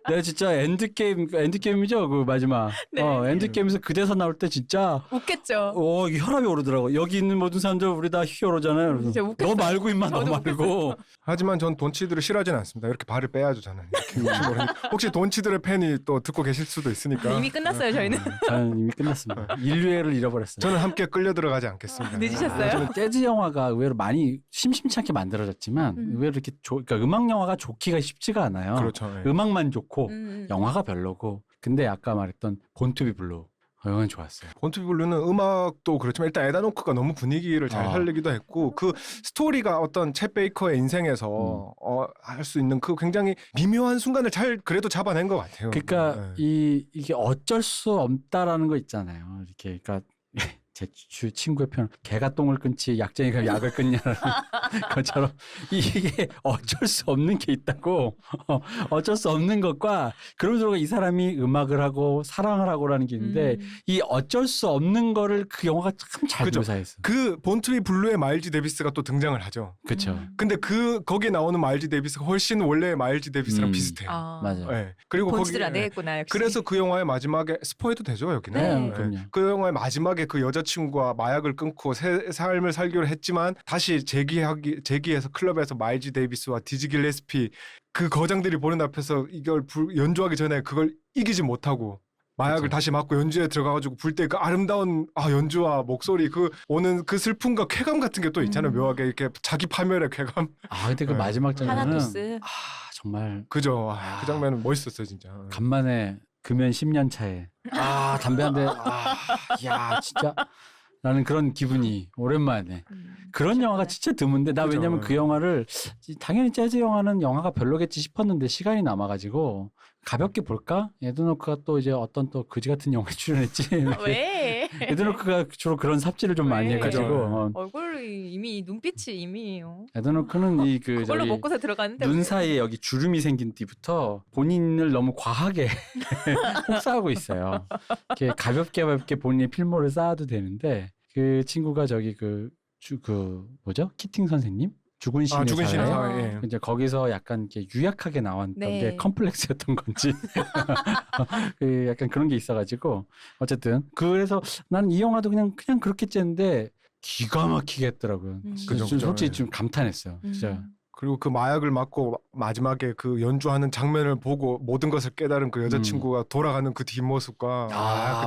내가 진짜 엔드게임이죠 그 마지막. 네. 엔드게임에서 그 대사 나올 때 진짜 웃겠죠. 이게 혈압이 오르더라고. 여기 있는 모든 사람들 우리 다 히어로잖아요. 그래서 진짜 웃겼어요. 너 말고 임마 너 저도 말고. 하지만 전 돈치들을 싫어하지는 않습니다. 이렇게 발을 빼야죠 저는. 이렇게 혹시 돈치들의 팬이 또 듣고 계실 수도 있으니까. 이미 끝났어요 저희는. 저는 이미 끝났습니다. 인류애를 잃어버렸어요. 저는 함께 끌려 들어가지 않겠습니다. 늦으셨어요? 저는 재즈 영화가 의외로 많이 심심치 않게 만들어졌지만 의외로 이렇게 그러니까 음악 영화가 좋기가 쉽지가 않아요. 그렇죠. 예. 음악만 좋고 영화가 별로고. 근데 아까 말했던 본투비 블루 이건 좋았어요. 본투비 블루는 음악도 그렇지만 일단 에단 호크가 너무 분위기를 잘 살리기도 했고 그 스토리가 어떤 챗 베이커의 인생에서 할 수 있는 그 굉장히 미묘한 순간을 잘 그래도 잡아낸 것 같아요. 그러니까 예. 이게 어쩔 수 없다라는 거 있잖아요. 이렇게 그러니까 제 친구의 표현 개가 똥을 끊지 약쟁이가 약을 끊냐라는 것처럼 이게 어쩔 수 없는 게 있다고 어쩔 수 없는 것과 그러면서 이 사람이 음악을 하고 사랑을 하고라는 게 있는데 이 어쩔 수 없는 거를 그 영화가 참 잘 그죠. 묘사했어. 그 본투비 블루의 마일즈 데이비스가 또 등장을 하죠. 그렇죠. 근데 거기 나오는 마일즈 데이비스가 훨씬 원래 마일즈 데이비스랑 비슷해요. 맞아요. 예. 그리고 본치들 안 예. 되겠구나 역시. 그래서 그 영화의 마지막에 스포해도 되죠 여기는. 네. 예. 그럼요. 그 영화의 마지막에 그 여자친구가 마약을 끊고 새 삶을 살기로 했지만 다시 재기해서 클럽에서 마일즈 데이비스와 디지 길레스피 그 거장들이 보는 앞에서 이걸 연주하기 전에 그걸 이기지 못하고 마약을 그쵸. 다시 맞고 연주에 들어가가지고 불 때 그 아름다운 연주와 목소리 그 오는 그 슬픔과 쾌감 같은 게 또 있잖아요. 묘하게 이렇게 자기 파멸의 쾌감. 근데 그 네. 마지막 장면은 하나토스. 정말 그죠. 그 장면은 멋있었어요 진짜. 간만에 금연 10년 차에 담배 한 대 야 진짜 라는 그런 기분이 오랜만에 그런 영화가 진짜 드문데 나 그죠. 왜냐면 그 영화를 당연히 재즈 영화는 영화가 별로겠지 싶었는데 시간이 남아가지고 가볍게 볼까? 에드노크가 또 이제 어떤 또 그지 같은 영화에 출연했지. 왜? 에드노크가 주로 그런 삽질을 좀 많이 왜? 해가지고 얼굴이 이미 눈빛이 이미요. 에드노크는 이 그 그걸로 저기 먹고서 들어가는데 눈 왜? 사이에 여기 주름이 생긴 뒤부터 본인을 너무 과하게 혹사하고 있어요. 이렇게 가볍게 본인의 필모를 쌓아도 되는데 그 친구가 저기 뭐죠? 키팅 선생님? 죽은 신의 죽은 신의 사회. 사회. 예. 이제 거기서 약간 이렇게 유약하게 나왔던 네. 게 컴플렉스였던 건지 그 약간 그런 게 있어가지고 어쨌든 그래서 나는 이 영화도 그냥 그렇게 쨌는데 기가 막히게 했더라고요. 그죠, 그죠. 솔직히 예. 좀 감탄했어요. 진짜. 그리고 그 마약을 맞고 마지막에 그 연주하는 장면을 보고 모든 것을 깨달은 그 여자친구가 돌아가는 그 뒷모습과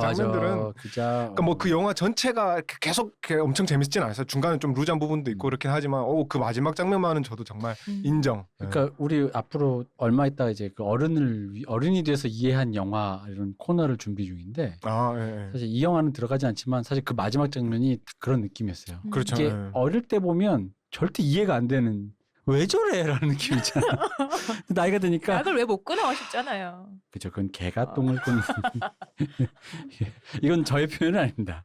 그 장면들은 그러니까 뭐 그 영화 전체가 계속 이렇게 엄청 재밌진 않았어요. 중간에 좀 루즈한 부분도 있고 그렇긴 하지만 그 마지막 장면만은 저도 정말 인정. 그러니까 우리 앞으로 얼마 있다가 이제 그 어른이 돼서 이해한 영화 이런 코너를 준비 중인데 예. 사실 이 영화는 들어가지 않지만 사실 그 마지막 장면이 딱 그런 느낌이었어요. 그렇죠. 이게 예. 어릴 때 보면 절대 이해가 안 되는 왜 저래라는 느낌 있잖아. 나이가 드니까 약을 왜 못 끊어 싶잖아요. 그죠. 그건 개가 똥을 끊는 이건 저의 표현은 아닙니다.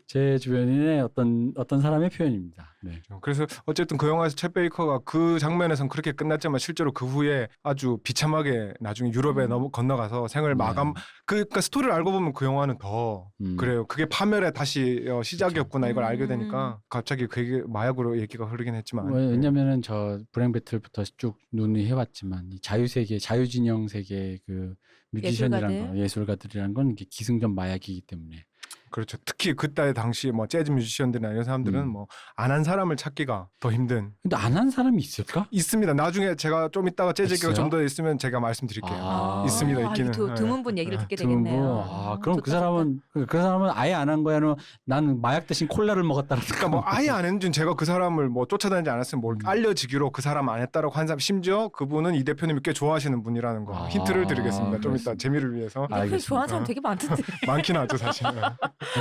제 주변인의 어떤 사람의 표현입니다. 네. 그래서 어쨌든 그 영화에서 챗 베이커가 그 장면에선 그렇게 끝났지만 실제로 그 후에 아주 비참하게 나중에 유럽에 건너가서 생을 마감. 그러니까 스토리를 알고 보면 그 영화는 더 그래요. 그게 파멸의 다시 시작이었구나 이걸 알게 되니까 갑자기 그게 마약으로 얘기가 흐르긴 했지만. 왜냐면은 저 브랭 배틀부터 쭉 논의해왔지만 이 자유세계, 자유진영 세계 그 뮤지션이란 거, 예술가들이란 건 이게 기승전 마약이기 때문에. 그렇죠. 특히 그때 당시 뭐 재즈 뮤지션들이나 이런 사람들은 뭐 안 한 사람을 찾기가 더 힘든. 근데 안 한 사람이 있을까? 있습니다. 나중에 제가 좀 이따가 재즈 얘기가 있어요? 좀 더 있으면 제가 말씀드릴게요. 있습니다. 있기는. 드문 분 얘기를 듣게 되겠네요. 그럼 그 사람은 아예 안 한 거야? 아니면 나는 마약 대신 콜라를 먹었다라든가. 그러니까 뭐 아예 안 했는지 제가 그 사람을 뭐 쫓아다니지 않았으면 뭘 알려지기로 그 사람 안 했다라고 한 사람, 심지어 그분은 이 대표님이 꽤 좋아하시는 분이라는 거 힌트를 드리겠습니다. 좀 이따 재미를 위해서. 대표님 좋아하는 사람 되게 많던데. 많긴 하죠 사실.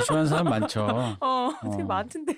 좋아하는 사람 많죠. 되게 많던데.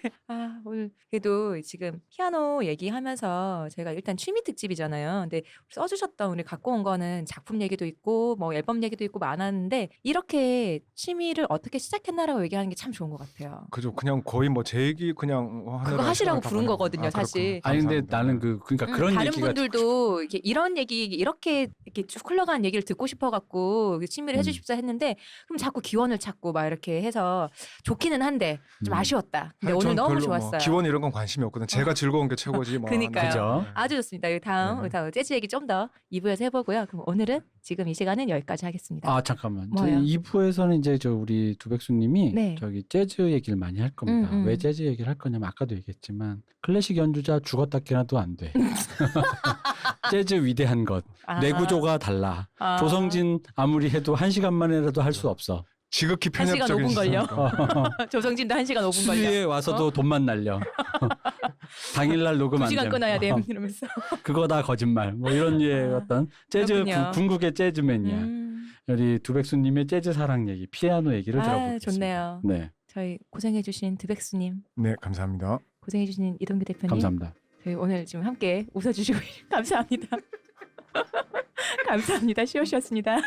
오늘 그래도 지금 피아노 얘기하면서 제가 일단 취미 특집이잖아요. 근데 써주셨던 우리 갖고 온 거는 작품 얘기도 있고 뭐 앨범 얘기도 있고 많았는데 이렇게 취미를 어떻게 시작했나라고 얘기하는 게 참 좋은 것 같아요. 그죠. 그냥 거의 뭐 제 얘기 그냥 그거 하시라고 부른 거거든요, 사실. 그렇구나. 아니 근데 감사합니다. 나는 그러니까 그런 다른 얘기가 분들도 이런 얘기 이렇게 쭉 흘러가는 얘기를 듣고 싶어갖고 취미를 해주십사 했는데 그럼 자꾸 기원을 찾고 막 이렇게 해서 좋기는 한데 좀 아쉬웠다. 근데 오늘 너무 좋았어요. 기원 이런 건 관심이 없거든. 제가 즐거운 게 최고지. 뭐. 그니까요. 그죠? 아주 좋습니다. 다음 재즈 얘기 좀 더 2부에서 해보고요. 그럼 오늘은 지금 이 시간은 여기까지 하겠습니다. 아 잠깐만. 뭐요? 2부에서는 이제 저 우리 두백수님이 네. 저기 재즈 얘기를 많이 할 겁니다. 왜 재즈 얘기를 할 거냐면 아까도 얘기했지만 클래식 연주자 죽었다 깨나도 안 돼. 재즈 위대한 것. 뇌구조가 달라. 조성진 아무리 해도 1시간 만에라도 할 수 없어. 지극히 1시간 편협적인 5분 걸려. 시선이니까. 조성진도 1시간 5분 걸려. 스튜디오에 와서도 돈만 날려. 당일날 녹음 안 2시간 돼. 끊어야 돼 이러면서. 그거 다 거짓말. 뭐 이런 류의 어떤 재즈 그렇군요. 궁극의 재즈맨이야. 우리 두백수님의 재즈 사랑 얘기, 피아노 얘기를 들어보겠습니다. 좋네요. 네, 저희 고생해주신 두백수님, 네, 감사합니다. 고생해주신 이동규 대표님. 감사합니다. 저희 오늘 지금 함께 웃어주시고 감사합니다. 감사합니다. 쉬우셨습니다.